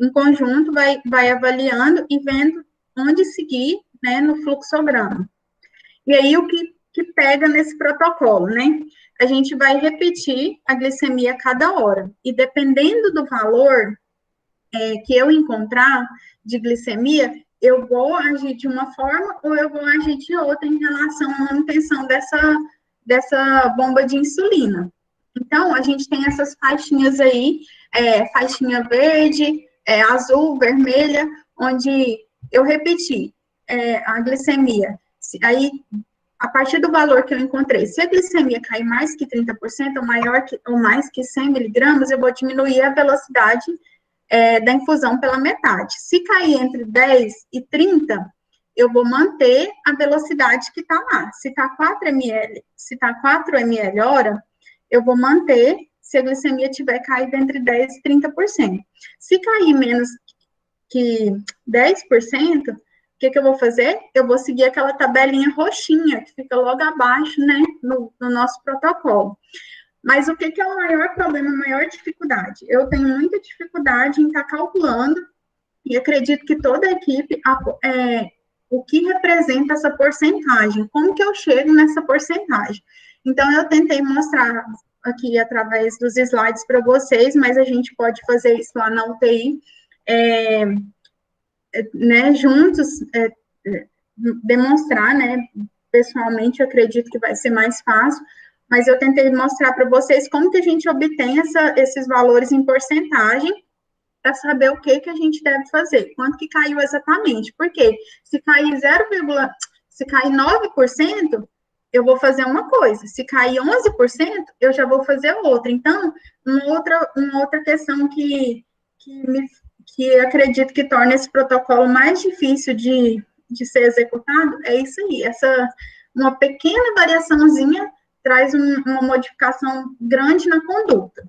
em conjunto, vai avaliando e vendo onde seguir, né, no fluxograma. E aí, o que pega nesse protocolo, né? A gente vai repetir a glicemia a cada hora. E dependendo do valor que eu encontrar de glicemia, eu vou agir de uma forma ou eu vou agir de outra em relação à manutenção dessa bomba de insulina. Então, a gente tem essas faixinhas aí, faixinha verde, azul, vermelha, onde eu repeti a glicemia. Aí, a partir do valor que eu encontrei, se a glicemia cair mais que 30%, ou mais que 100 miligramas, eu vou diminuir a velocidade da infusão pela metade. Se cair entre 10 e 30, eu vou manter a velocidade que está lá. Se está 4 ml, hora, eu vou manter se a glicemia tiver caído entre 10 e 30%. Se cair menos que 10%, o que eu vou fazer? Eu vou seguir aquela tabelinha roxinha, que fica logo abaixo, né, no nosso protocolo. Mas o que é o maior problema, a maior dificuldade? Eu tenho muita dificuldade em estar calculando, e acredito que toda a equipe, o que representa essa porcentagem, como que eu chego nessa porcentagem. Então, eu tentei mostrar aqui através dos slides para vocês, mas a gente pode fazer isso lá na UTI, né, juntos, demonstrar, né, pessoalmente, eu acredito que vai ser mais fácil, mas eu tentei mostrar para vocês como que a gente obtém esses valores em porcentagem para saber o que a gente deve fazer, quanto que caiu exatamente. Porque se cair se cair 9%, eu vou fazer uma coisa. Se cair 11%, eu já vou fazer outra. Então, uma outra questão que acredito que torna esse protocolo mais difícil de ser executado é isso aí. Uma pequena variaçãozinha traz uma modificação grande na conduta.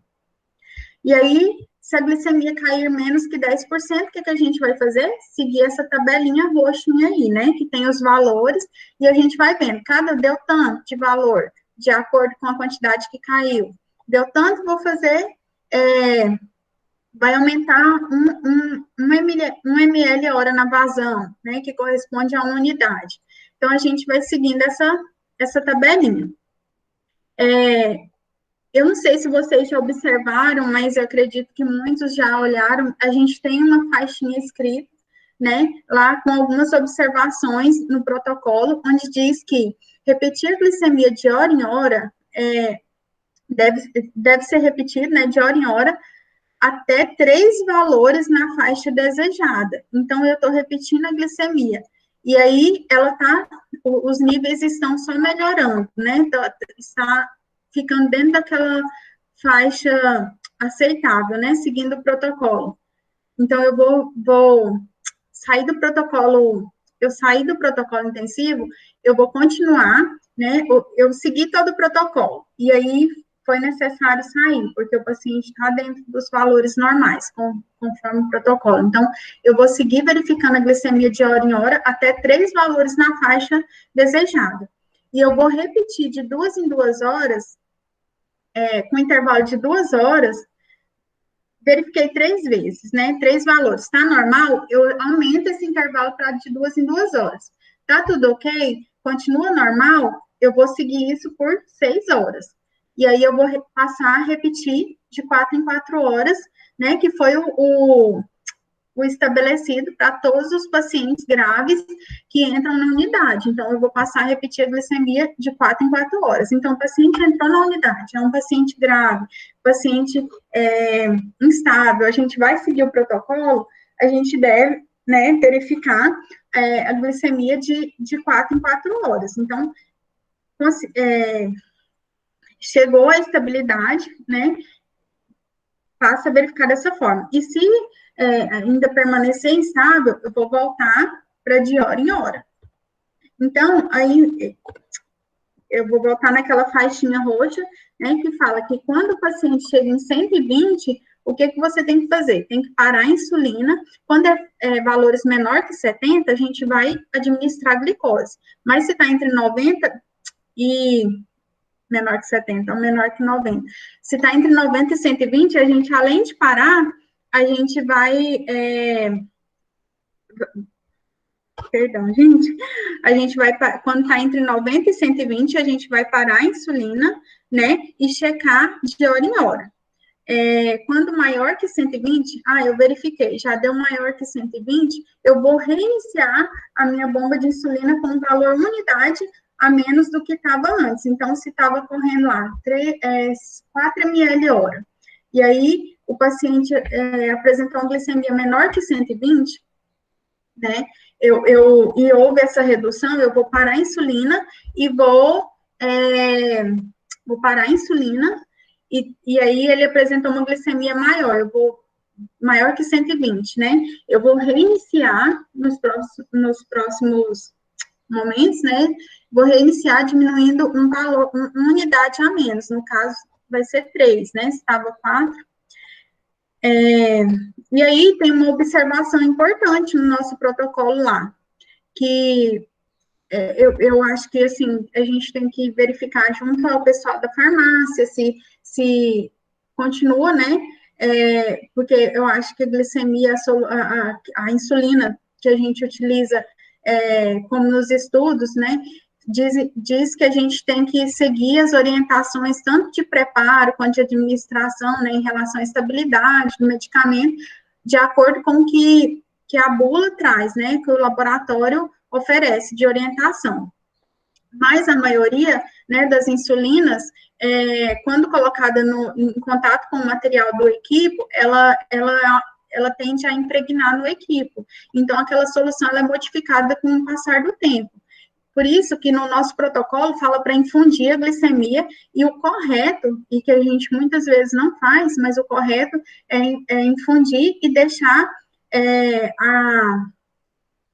E aí, se a glicemia cair menos que 10%, o que a gente vai fazer? Seguir essa tabelinha roxinha aí, né? Que tem os valores, e a gente vai vendo, cada deu tanto de valor, de acordo com a quantidade que caiu. Deu tanto, vou fazer, vai aumentar um ml hora na vazão, né? Que corresponde a uma unidade. Então, a gente vai seguindo essa tabelinha. Eu não sei se vocês já observaram, mas eu acredito que muitos já olharam. A gente tem uma faixinha escrita, né, lá com algumas observações no protocolo, onde diz que repetir a glicemia de hora em hora deve ser repetido, né, de hora em hora, até 3 valores na faixa desejada. Então, eu estou repetindo a glicemia. E aí, os níveis estão só melhorando, né? Então, está ficando dentro daquela faixa aceitável, né? Seguindo o protocolo. Então, eu vou sair do protocolo, eu saí do protocolo intensivo, eu vou continuar, né? Eu segui todo o protocolo. E aí, foi necessário sair, porque o paciente está dentro dos valores normais, conforme o protocolo. Então, eu vou seguir verificando a glicemia de hora em hora, até 3 valores na faixa desejada. E eu vou repetir de 2 em 2 horas, com intervalo de 2 horas, verifiquei 3 vezes, né? 3 valores. Está normal? Eu aumento esse intervalo para de 2 em 2 horas. Tá tudo ok? Continua normal? Eu vou seguir isso por 6 horas. E aí eu vou passar a repetir de 4 em 4 horas, né? Que foi o estabelecido para todos os pacientes graves que entram na unidade. Então, eu vou passar a repetir a glicemia de 4 em 4 horas. Então, o paciente entrou na unidade, é um paciente grave, paciente instável, a gente vai seguir o protocolo, a gente deve, né, verificar a glicemia de 4 em 4 horas. Então, chegou a estabilidade, né, passa a verificar dessa forma. E se ainda permanecer instável, eu vou voltar para de hora em hora. Então, aí eu vou voltar naquela faixinha roxa, né, que fala que quando o paciente chega em 120, o que você tem que fazer? Tem que parar a insulina. Quando valores menor que 70, a gente vai administrar glicose. Mas se está entre 90 e menor que 70, ou menor que 90. Se está entre 90 e 120, a gente, além de parar, a gente vai... Perdão, gente. A gente vai, quando está entre 90 e 120, a gente vai parar a insulina, né, e checar de hora em hora. Quando maior que 120, eu verifiquei, já deu maior que 120, eu vou reiniciar a minha bomba de insulina com um valor unidade a menos do que estava antes. Então, se estava correndo lá 4 ml hora, e aí o paciente apresentou uma glicemia menor que 120, né, e houve essa redução, eu vou parar a insulina e vou parar a insulina, e aí ele apresentou uma glicemia maior, maior que 120, né? Eu vou reiniciar nos próximos momentos, né? Vou reiniciar diminuindo um valor, uma unidade a menos, no caso, vai ser 3, né? Estava 4. E aí tem uma observação importante no nosso protocolo lá, que eu acho que, assim, a gente tem que verificar junto ao pessoal da farmácia se continua, né? Porque eu acho que a glicemia, a insulina que a gente utiliza, como nos estudos, né? Diz que a gente tem que seguir as orientações tanto de preparo quanto de administração, né, em relação à estabilidade do medicamento, de acordo com o que a bula traz, né, que o laboratório oferece de orientação. mas a maioria, né, das insulinas, quando colocada em contato com o material do equipo, ela tende a impregnar no equipo. Então, aquela solução ela é modificada com o passar do tempo. Por isso que no nosso protocolo fala para infundir a glicemia, e o correto, e que a gente muitas vezes não faz, mas o correto é infundir e deixar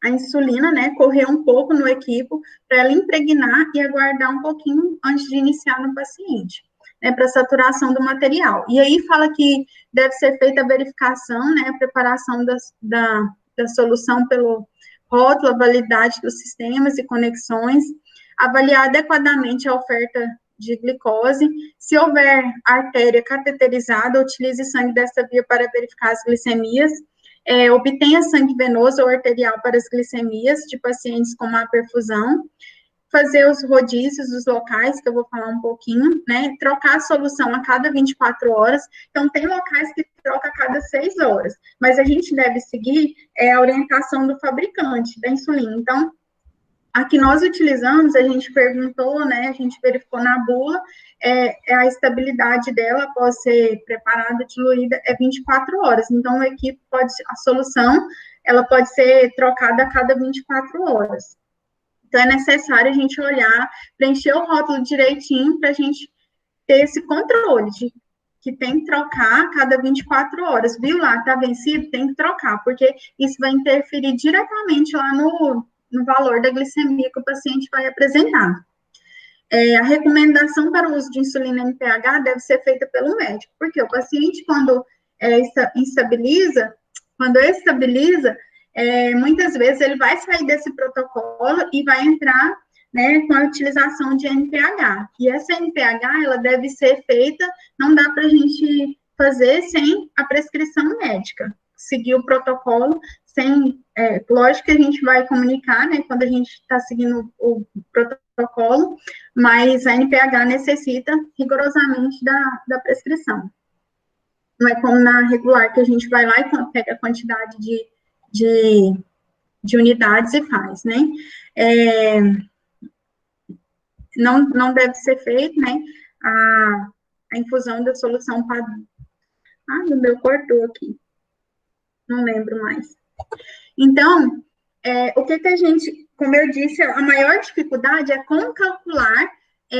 a insulina, né, correr um pouco no equipo, para ela impregnar e aguardar um pouquinho antes de iniciar no paciente, né, para saturação do material. E aí fala que deve ser feita a verificação, né, a preparação da solução pelo rótulo, a validade dos sistemas e conexões, avaliar adequadamente a oferta de glicose. Se houver artéria cateterizada, utilize sangue dessa via para verificar as glicemias. Obtenha sangue venoso ou arterial para as glicemias de pacientes com má perfusão, fazer os rodízios dos locais, que eu vou falar um pouquinho, né, trocar a solução a cada 24 horas, então tem locais que troca a cada 6 horas, mas a gente deve seguir a orientação do fabricante da insulina. Então, a que nós utilizamos, a gente perguntou, né, a gente verificou na bula, a estabilidade dela após ser preparada, diluída, 24 horas. Então, a solução, ela pode ser trocada a cada 24 horas. Então, é necessário a gente olhar, preencher o rótulo direitinho, para a gente ter esse controle de que tem que trocar a cada 24 horas. Viu lá, está vencido? Tem que trocar, porque isso vai interferir diretamente lá no valor da glicemia que o paciente vai apresentar. A recomendação para o uso de insulina NPH deve ser feita pelo médico, porque o paciente, quando estabiliza, muitas vezes ele vai sair desse protocolo e vai entrar, né, com a utilização de NPH. E essa NPH, ela deve ser feita, não dá para a gente fazer sem a prescrição médica, seguir o protocolo lógico que a gente vai comunicar, né, quando a gente está seguindo o protocolo, mas a NPH necessita rigorosamente da prescrição. Não é como na regular, que a gente vai lá e pega a quantidade de unidades e faz, né? Não deve ser feito, né, a infusão da solução para... o meu cortou aqui. Não lembro mais. Então, o que a gente, como eu disse, a maior dificuldade é como calcular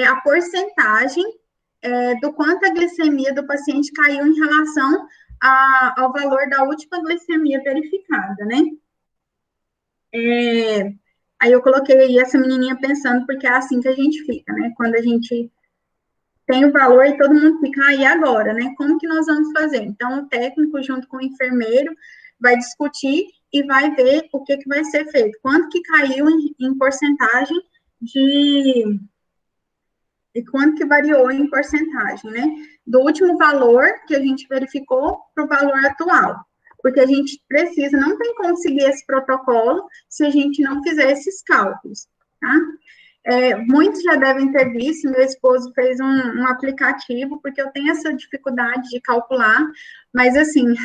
a porcentagem do quanto a glicemia do paciente caiu em relação ao valor da última glicemia verificada, né? Aí eu coloquei aí essa menininha pensando, porque é assim que a gente fica, né? Quando a gente tem o valor e todo mundo fica, e agora, né? Como que nós vamos fazer? Então, o técnico, junto com o enfermeiro, vai discutir e vai ver o que vai ser feito. Quanto que caiu em porcentagem e quanto que variou em porcentagem, né? Do último valor que a gente verificou para o valor atual. Porque a gente precisa, não tem como seguir esse protocolo se a gente não fizer esses cálculos, tá? Muitos já devem ter visto, meu esposo fez um aplicativo, porque eu tenho essa dificuldade de calcular, mas assim,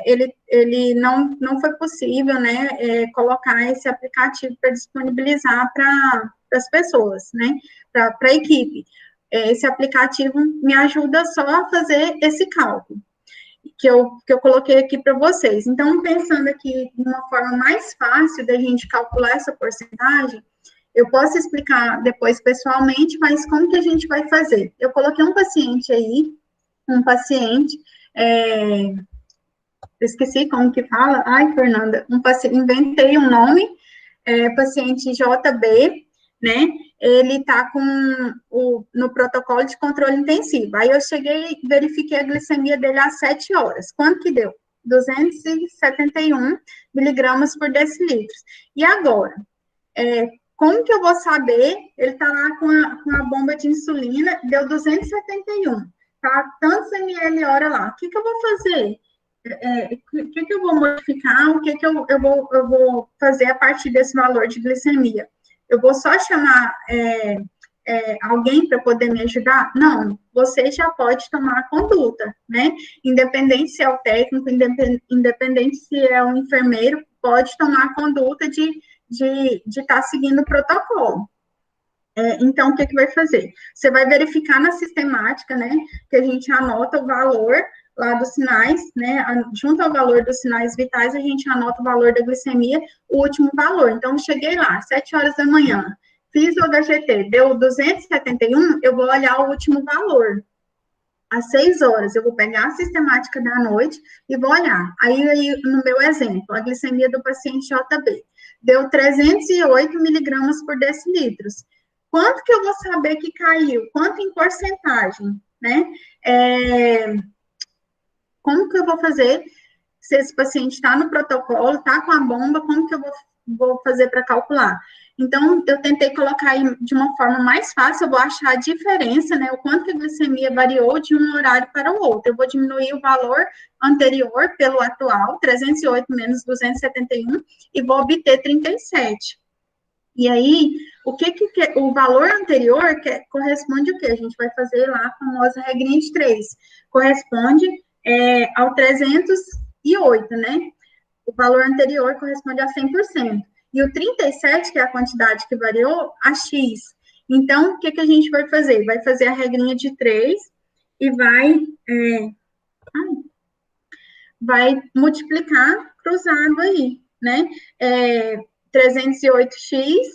ele não foi possível, né, colocar esse aplicativo para disponibilizar para as pessoas, né, para a equipe. Esse aplicativo me ajuda só a fazer esse cálculo que eu coloquei aqui para vocês. Então, pensando aqui de uma forma mais fácil da gente calcular essa porcentagem, eu posso explicar depois pessoalmente, mas como que a gente vai fazer? Eu coloquei um paciente aí, esqueci como que fala, Fernanda, inventei um nome, paciente JB, né, ele tá no protocolo de controle intensivo, aí eu cheguei e verifiquei a glicemia dele às 7 horas, quanto que deu? 271 miligramas por decilitro. E agora, como que eu vou saber? Ele tá lá com a bomba de insulina, deu 271, tá? Tantos ml hora lá. O que eu vou fazer? O que eu vou modificar? O que eu vou fazer a partir desse valor de glicemia? Eu vou só chamar alguém para poder me ajudar? Não, você já pode tomar a conduta, né? Independente se é o técnico, independente se é o enfermeiro, pode tomar a conduta de estar seguindo o protocolo. Então, o que vai fazer? Você vai verificar na sistemática, né, que a gente anota o valor lá dos sinais, né, junto ao valor dos sinais vitais, a gente anota o valor da glicemia, o último valor. Então, cheguei lá, 7 horas da manhã, fiz o HGT, deu 271, eu vou olhar o último valor. Às 6 horas, eu vou pegar a sistemática da noite e vou olhar. Aí, no meu exemplo, a glicemia do paciente JB deu 308 miligramas por decilitros. Quanto que eu vou saber que caiu? Quanto em porcentagem, né? Como que eu vou fazer se esse paciente está no protocolo, está com a bomba, como que eu vou fazer para calcular? Então, eu tentei colocar aí de uma forma mais fácil, eu vou achar a diferença, né, o quanto que a glicemia variou de um horário para o outro. Eu vou diminuir o valor anterior pelo atual, 308 menos 271, e vou obter 37. E aí, o valor anterior corresponde o quê? A gente vai fazer lá a famosa regrinha de 3. Corresponde ao 308, né? O valor anterior corresponde a 100%. E o 37, que é a quantidade que variou, a X. Então, o que a gente vai fazer? Vai fazer a regrinha de 3 e vai multiplicar cruzado aí, né? 308x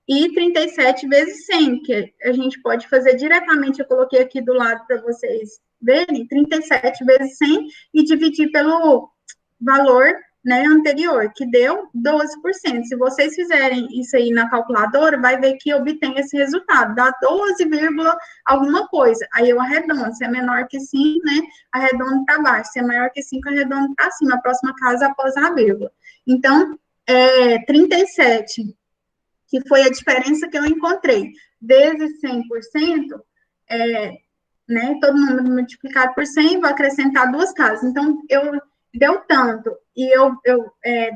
e 37 vezes 100, que a gente pode fazer diretamente, eu coloquei aqui do lado para vocês verem, 37 vezes 100 e dividir pelo valor, né, anterior, que deu 12%. Se vocês fizerem isso aí na calculadora, vai ver que obtém esse resultado, dá 12, alguma coisa. Aí eu arredondo, se é menor que 5, né, arredondo para baixo, se é maior que 5, arredondo para cima, a próxima casa após a vírgula. Então, 37, que foi a diferença que eu encontrei, vezes 100%, né, todo número multiplicado por 100, vou acrescentar duas casas. Então, deu tanto, e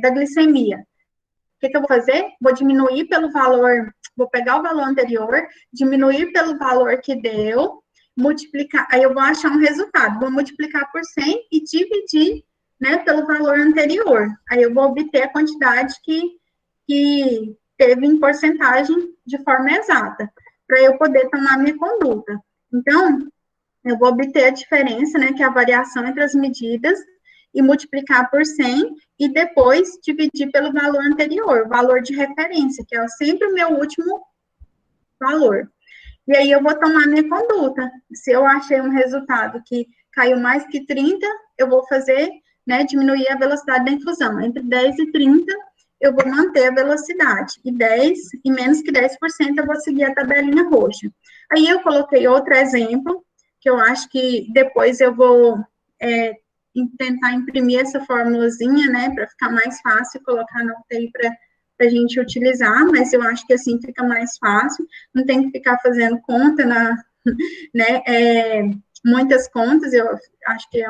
da glicemia. O que eu vou fazer? Vou diminuir pelo valor, vou pegar o valor anterior, diminuir pelo valor que deu, multiplicar, aí eu vou achar um resultado, vou multiplicar por 100 e dividir, né, pelo valor anterior. Aí eu vou obter a quantidade que teve em porcentagem de forma exata, para eu poder tomar minha conduta. Então, eu vou obter a diferença, né, que é a variação entre as medidas, e multiplicar por 100, e depois dividir pelo valor anterior, o valor de referência, que é sempre o meu último valor. E aí eu vou tomar minha conduta. Se eu achei um resultado que caiu mais que 30, eu vou fazer, né, diminuir a velocidade da infusão. Entre 10 e 30, eu vou manter a velocidade. E 10, e menos que 10%, eu vou seguir a tabelinha roxa. Aí eu coloquei outro exemplo, que eu acho que depois eu vou tentar imprimir essa formulazinha, né, para ficar mais fácil, colocar na UTI para a gente utilizar, mas eu acho que assim fica mais fácil, não tem que ficar fazendo conta, né, muitas contas, eu acho que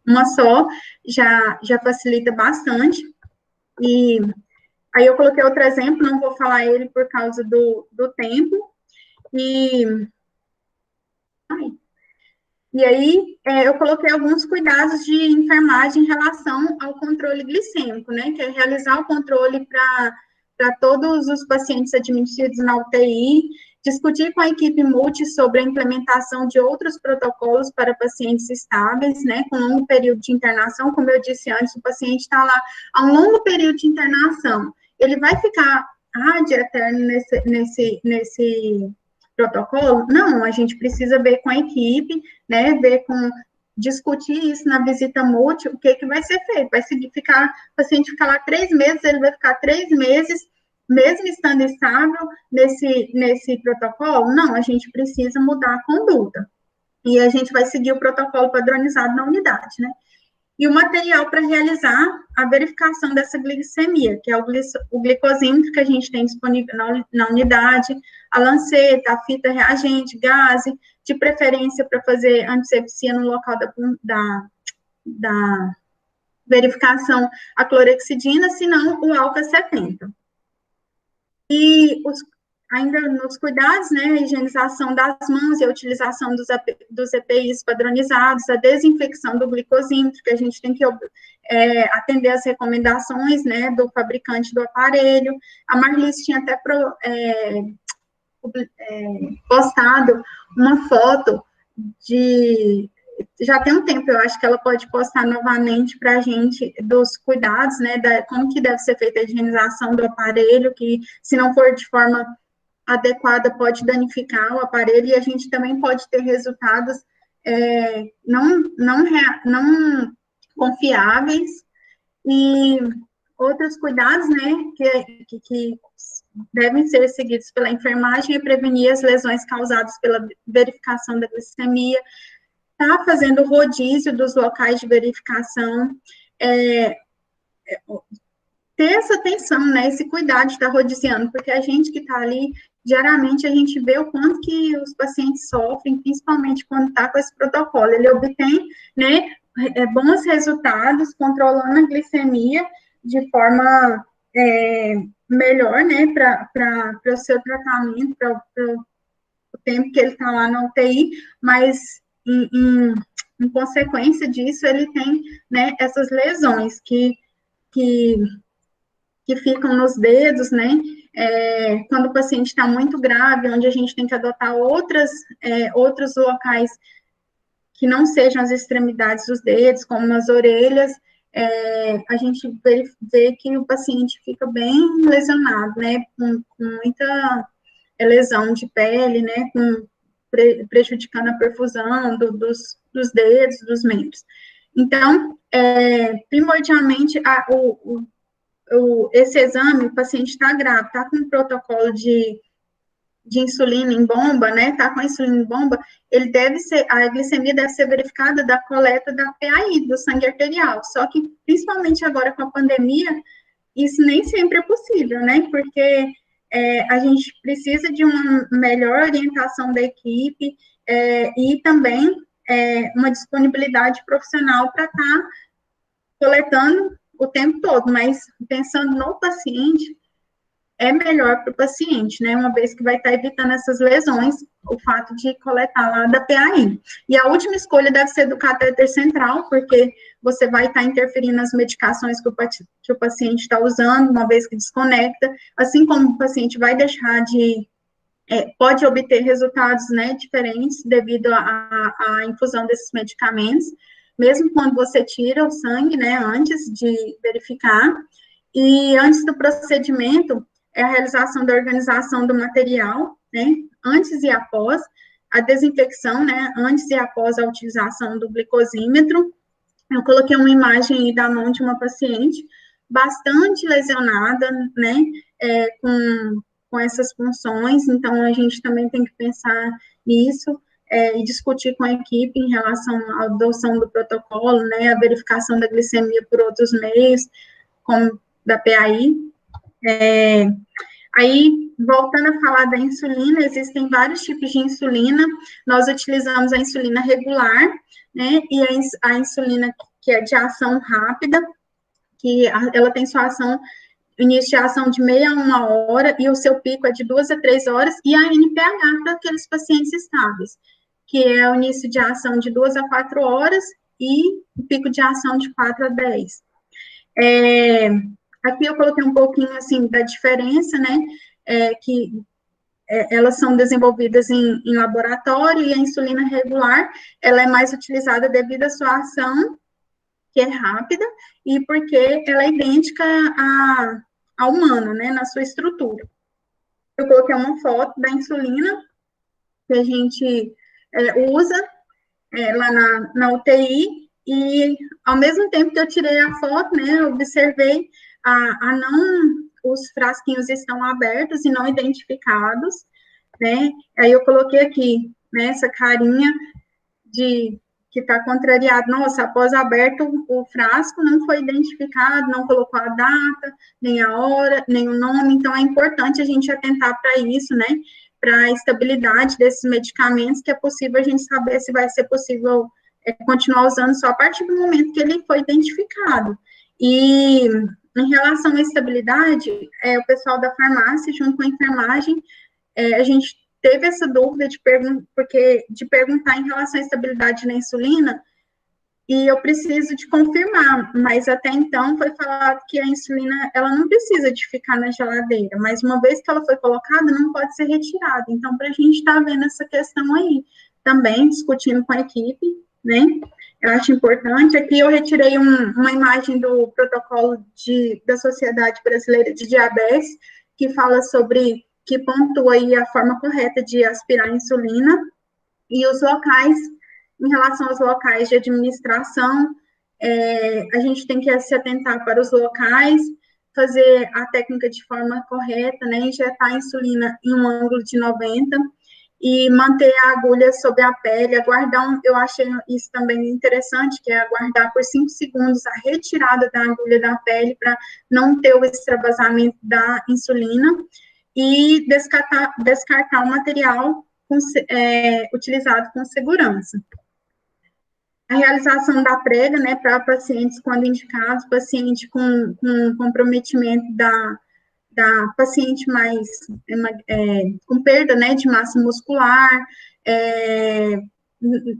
uma só já facilita bastante. E aí eu coloquei outro exemplo, não vou falar ele por causa do tempo, e aí, eu coloquei alguns cuidados de enfermagem em relação ao controle glicêmico, né, que é realizar o controle para todos os pacientes admitidos na UTI, discutir com a equipe multi sobre a implementação de outros protocolos para pacientes estáveis, né, com longo período de internação, como eu disse antes, o paciente está lá há um longo período de internação, ele vai ficar ad eterno nesse protocolo? Não, a gente precisa ver com a equipe, né, discutir isso na visita mútua, o que vai ser feito, o paciente ficar lá 3 meses, ele vai ficar 3 meses, mesmo estando estável nesse protocolo? Não, a gente precisa mudar a conduta, e a gente vai seguir o protocolo padronizado na unidade, né? E o material para realizar a verificação dessa glicemia, que é o glicosímetro que a gente tem disponível na unidade, a lanceta, a fita reagente, gase, de preferência para fazer antisepsia no local da verificação, a clorexidina, se não o álcool 70. E ainda nos cuidados, né, a higienização das mãos e a utilização dos EPIs padronizados, a desinfecção do glicosímetro, que a gente tem que atender as recomendações, né, do fabricante do aparelho. A Marlis tinha até postado uma foto já tem um tempo, eu acho que ela pode postar novamente para a gente dos cuidados, né, como que deve ser feita a higienização do aparelho, que se não for de forma adequada pode danificar o aparelho, e a gente também pode ter resultados não confiáveis, e outros cuidados, né, que devem ser seguidos pela enfermagem é prevenir as lesões causadas pela verificação da glicemia, tá fazendo o rodízio dos locais de verificação, ter essa atenção, né, esse cuidado de estar rodiziando, porque a gente que está ali, diariamente a gente vê o quanto que os pacientes sofrem, principalmente quando está com esse protocolo. Ele obtém, né, bons resultados, controlando a glicemia de forma melhor, né, para o seu tratamento, para o tempo que ele está lá na UTI, mas em consequência disso, ele tem, né, essas lesões que ficam nos dedos, né, quando o paciente está muito grave, onde a gente tem que adotar outros locais que não sejam as extremidades dos dedos, como nas orelhas, a gente vê que o paciente fica bem lesionado, né, com muita lesão de pele, né, prejudicando a perfusão dos dedos, dos membros. Então, primordialmente, esse exame, o paciente está grave, está com um protocolo de insulina em bomba, né, está com a insulina em bomba, a glicemia deve ser verificada da coleta da PAI, do sangue arterial, só que, principalmente agora com a pandemia, isso nem sempre é possível, né, porque a gente precisa de uma melhor orientação da equipe e também uma disponibilidade profissional para estar coletando o tempo todo, mas pensando no paciente, é melhor para o paciente, né, uma vez que vai estar evitando essas lesões, o fato de coletar lá da PAI. E a última escolha deve ser do catéter central, porque você vai estar interferindo nas medicações que o paciente está usando, uma vez que desconecta, assim como o paciente vai deixar pode obter resultados, né, diferentes devido à infusão desses medicamentos, mesmo quando você tira o sangue, né, antes de verificar, e antes do procedimento, a realização da organização do material, né, antes e após, a desinfecção, né, antes e após a utilização do glicosímetro. Eu coloquei uma imagem da mão de uma paciente bastante lesionada, né, com essas funções, então a gente também tem que pensar nisso, e discutir com a equipe em relação à adoção do protocolo, né, a verificação da glicemia por outros meios, como da PAI. Aí, voltando a falar da insulina, existem vários tipos de insulina, nós utilizamos a insulina regular, né, e a insulina que é de ação rápida, que ela tem sua início de ação de meia a 1 hora, e o seu pico é de 2 a 3 horas, e a NPH para aqueles pacientes estáveis, que é o início de ação de 2 a 4 horas, e o pico de ação de 4 a 10. Aqui eu coloquei um pouquinho, assim, da diferença, né, que elas são desenvolvidas em laboratório, e a insulina regular, ela é mais utilizada devido à sua ação, que é rápida, e porque ela é idêntica à humana, né, na sua estrutura. Eu coloquei uma foto da insulina que a gente usa lá na UTI, e ao mesmo tempo que eu tirei a foto, né, eu observei os frasquinhos estão abertos e não identificados, né, aí eu coloquei aqui, né, essa carinha que está contrariado, nossa, após aberto o frasco, não foi identificado, não colocou a data, nem a hora, nem o nome, então é importante a gente atentar para isso, né, para a estabilidade desses medicamentos, que é possível a gente saber se vai ser possível continuar usando só a partir do momento que ele foi identificado. E em relação à estabilidade, o pessoal da farmácia, junto com a enfermagem, a gente teve essa dúvida de perguntar em relação à estabilidade na insulina, e eu preciso de confirmar, mas até então foi falado que a insulina, ela não precisa de ficar na geladeira, mas uma vez que ela foi colocada, não pode ser retirada. Então, para a gente estar vendo essa questão aí, também discutindo com a equipe, né? Eu acho importante. Aqui eu retirei uma imagem do protocolo da Sociedade Brasileira de Diabetes, que fala sobre, que pontua aí a forma correta de aspirar insulina, e os locais, em relação aos locais de administração, a gente tem que se atentar para os locais, fazer a técnica de forma correta, né, injetar a insulina em um ângulo de 90, e manter a agulha sobre a pele, aguardar, eu achei isso também interessante, que é aguardar por 5 segundos a retirada da agulha da pele, para não ter o extravasamento da insulina, e descartar o material utilizado com segurança. A realização da prega, né, para pacientes quando indicados, paciente com comprometimento da paciente mais com perda, né, de massa muscular,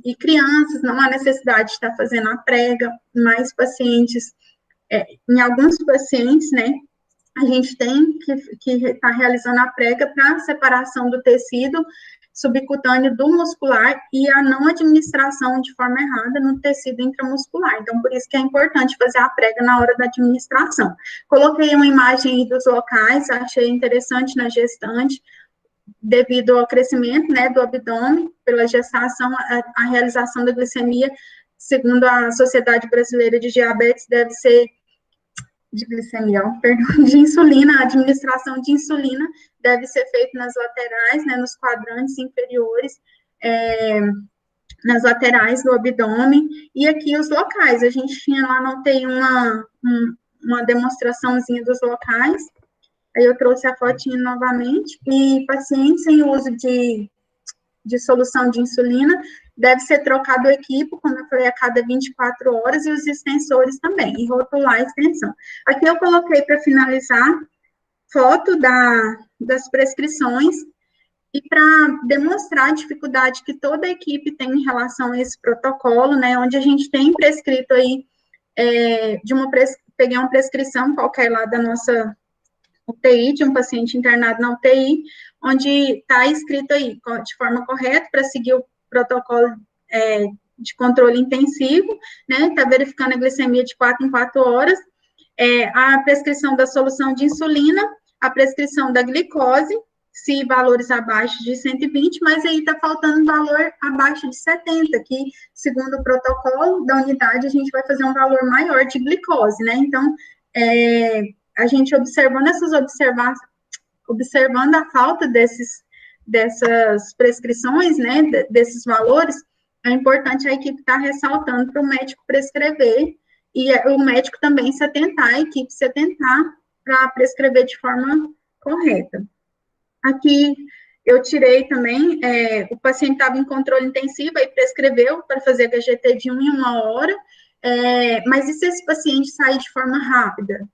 e crianças, não há necessidade de estar fazendo a prega, mas pacientes, em alguns pacientes, né, a gente tem que estar realizando a prega para separação do tecido subcutâneo do muscular e a não administração de forma errada no tecido intramuscular. Então, por isso que é importante fazer a prega na hora da administração. Coloquei uma imagem aí dos locais, achei interessante na gestante, devido ao crescimento, né, do abdômen, pela gestação, a realização da glicemia, segundo a Sociedade Brasileira de Diabetes, deve ser de glicemia, perdão, de insulina, a administração de insulina deve ser feita nas laterais, né, nos quadrantes inferiores, nas laterais do abdômen, e aqui os locais, a gente tinha lá, anotei uma demonstraçãozinha dos locais, aí eu trouxe a fotinha novamente, e pacientes sem uso de solução de insulina, deve ser trocado o equipo, como eu falei, a cada 24 horas, e os extensores também, e rotular a extensão. Aqui eu coloquei, para finalizar, foto das prescrições, e para demonstrar a dificuldade que toda a equipe tem em relação a esse protocolo, né, onde a gente tem prescrito aí, peguei uma prescrição qualquer lá da nossa UTI, de um paciente internado na UTI, onde está escrito aí, de forma correta, para seguir o protocolo de controle intensivo, né, está verificando a glicemia de 4 em 4 horas, a prescrição da solução de insulina, a prescrição da glicose, se valores abaixo de 120, mas aí está faltando valor abaixo de 70, que, segundo o protocolo da unidade, a gente vai fazer um valor maior de glicose, né, então, a gente observando observando a falta dessas prescrições, né, desses valores, é importante a equipe estar ressaltando para o médico prescrever, e o médico também se atentar, a equipe se atentar para prescrever de forma correta. Aqui eu tirei também, o paciente estava em controle intensivo, aí prescreveu para fazer HGT de 1 em 1 hora, mas e se esse paciente sair de forma rápida?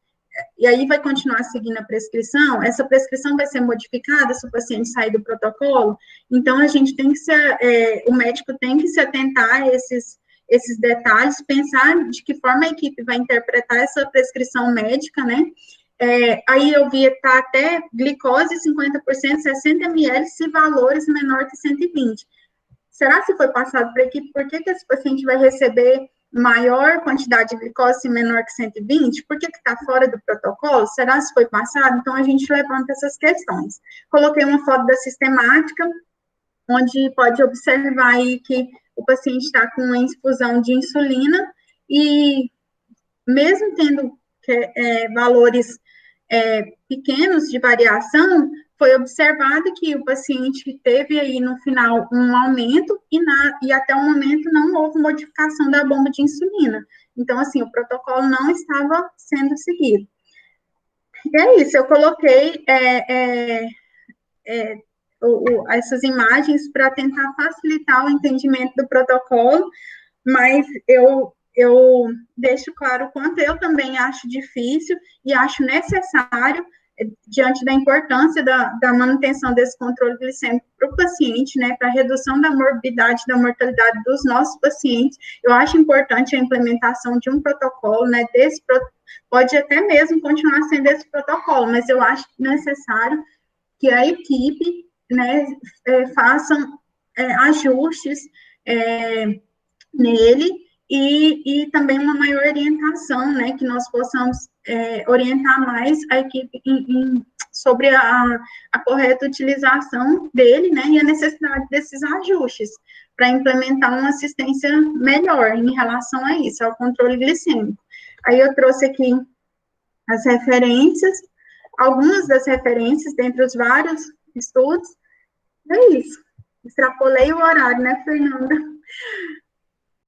E aí vai continuar seguindo a prescrição, essa prescrição vai ser modificada se o paciente sair do protocolo, então a gente tem que o médico tem que se atentar a esses detalhes, pensar de que forma a equipe vai interpretar essa prescrição médica, né? Aí eu vi tá até glicose 50%, 60 ml, se valores menor que 120. Será que foi passado para a equipe? Por que esse paciente vai receber maior quantidade de glicose menor que 120? Por que está fora do protocolo? Será que foi passado? Então, a gente levanta essas questões. Coloquei uma foto da sistemática, onde pode observar aí que o paciente está com uma infusão de insulina, e mesmo tendo valores pequenos de variação, foi observado que o paciente teve aí no final um aumento e até o momento não houve modificação da bomba de insulina. Então, assim, o protocolo não estava sendo seguido. E é isso, eu coloquei essas imagens para tentar facilitar o entendimento do protocolo, mas eu deixo claro o quanto eu também acho difícil e acho necessário diante da importância da manutenção desse controle glicêmico para o paciente, né, para a redução da morbidade, da mortalidade dos nossos pacientes, eu acho importante a implementação de um protocolo, né, pode até mesmo continuar sendo esse protocolo, mas eu acho necessário que a equipe, né, façam ajustes nele e também uma maior orientação, né, que nós possamos orientar mais a equipe sobre a correta utilização dele, né, e a necessidade desses ajustes para implementar uma assistência melhor em relação a isso, ao controle glicêmico. Aí eu trouxe aqui as referências, algumas das referências, dentre os vários estudos. É isso. Extrapolei o horário, né, Fernanda?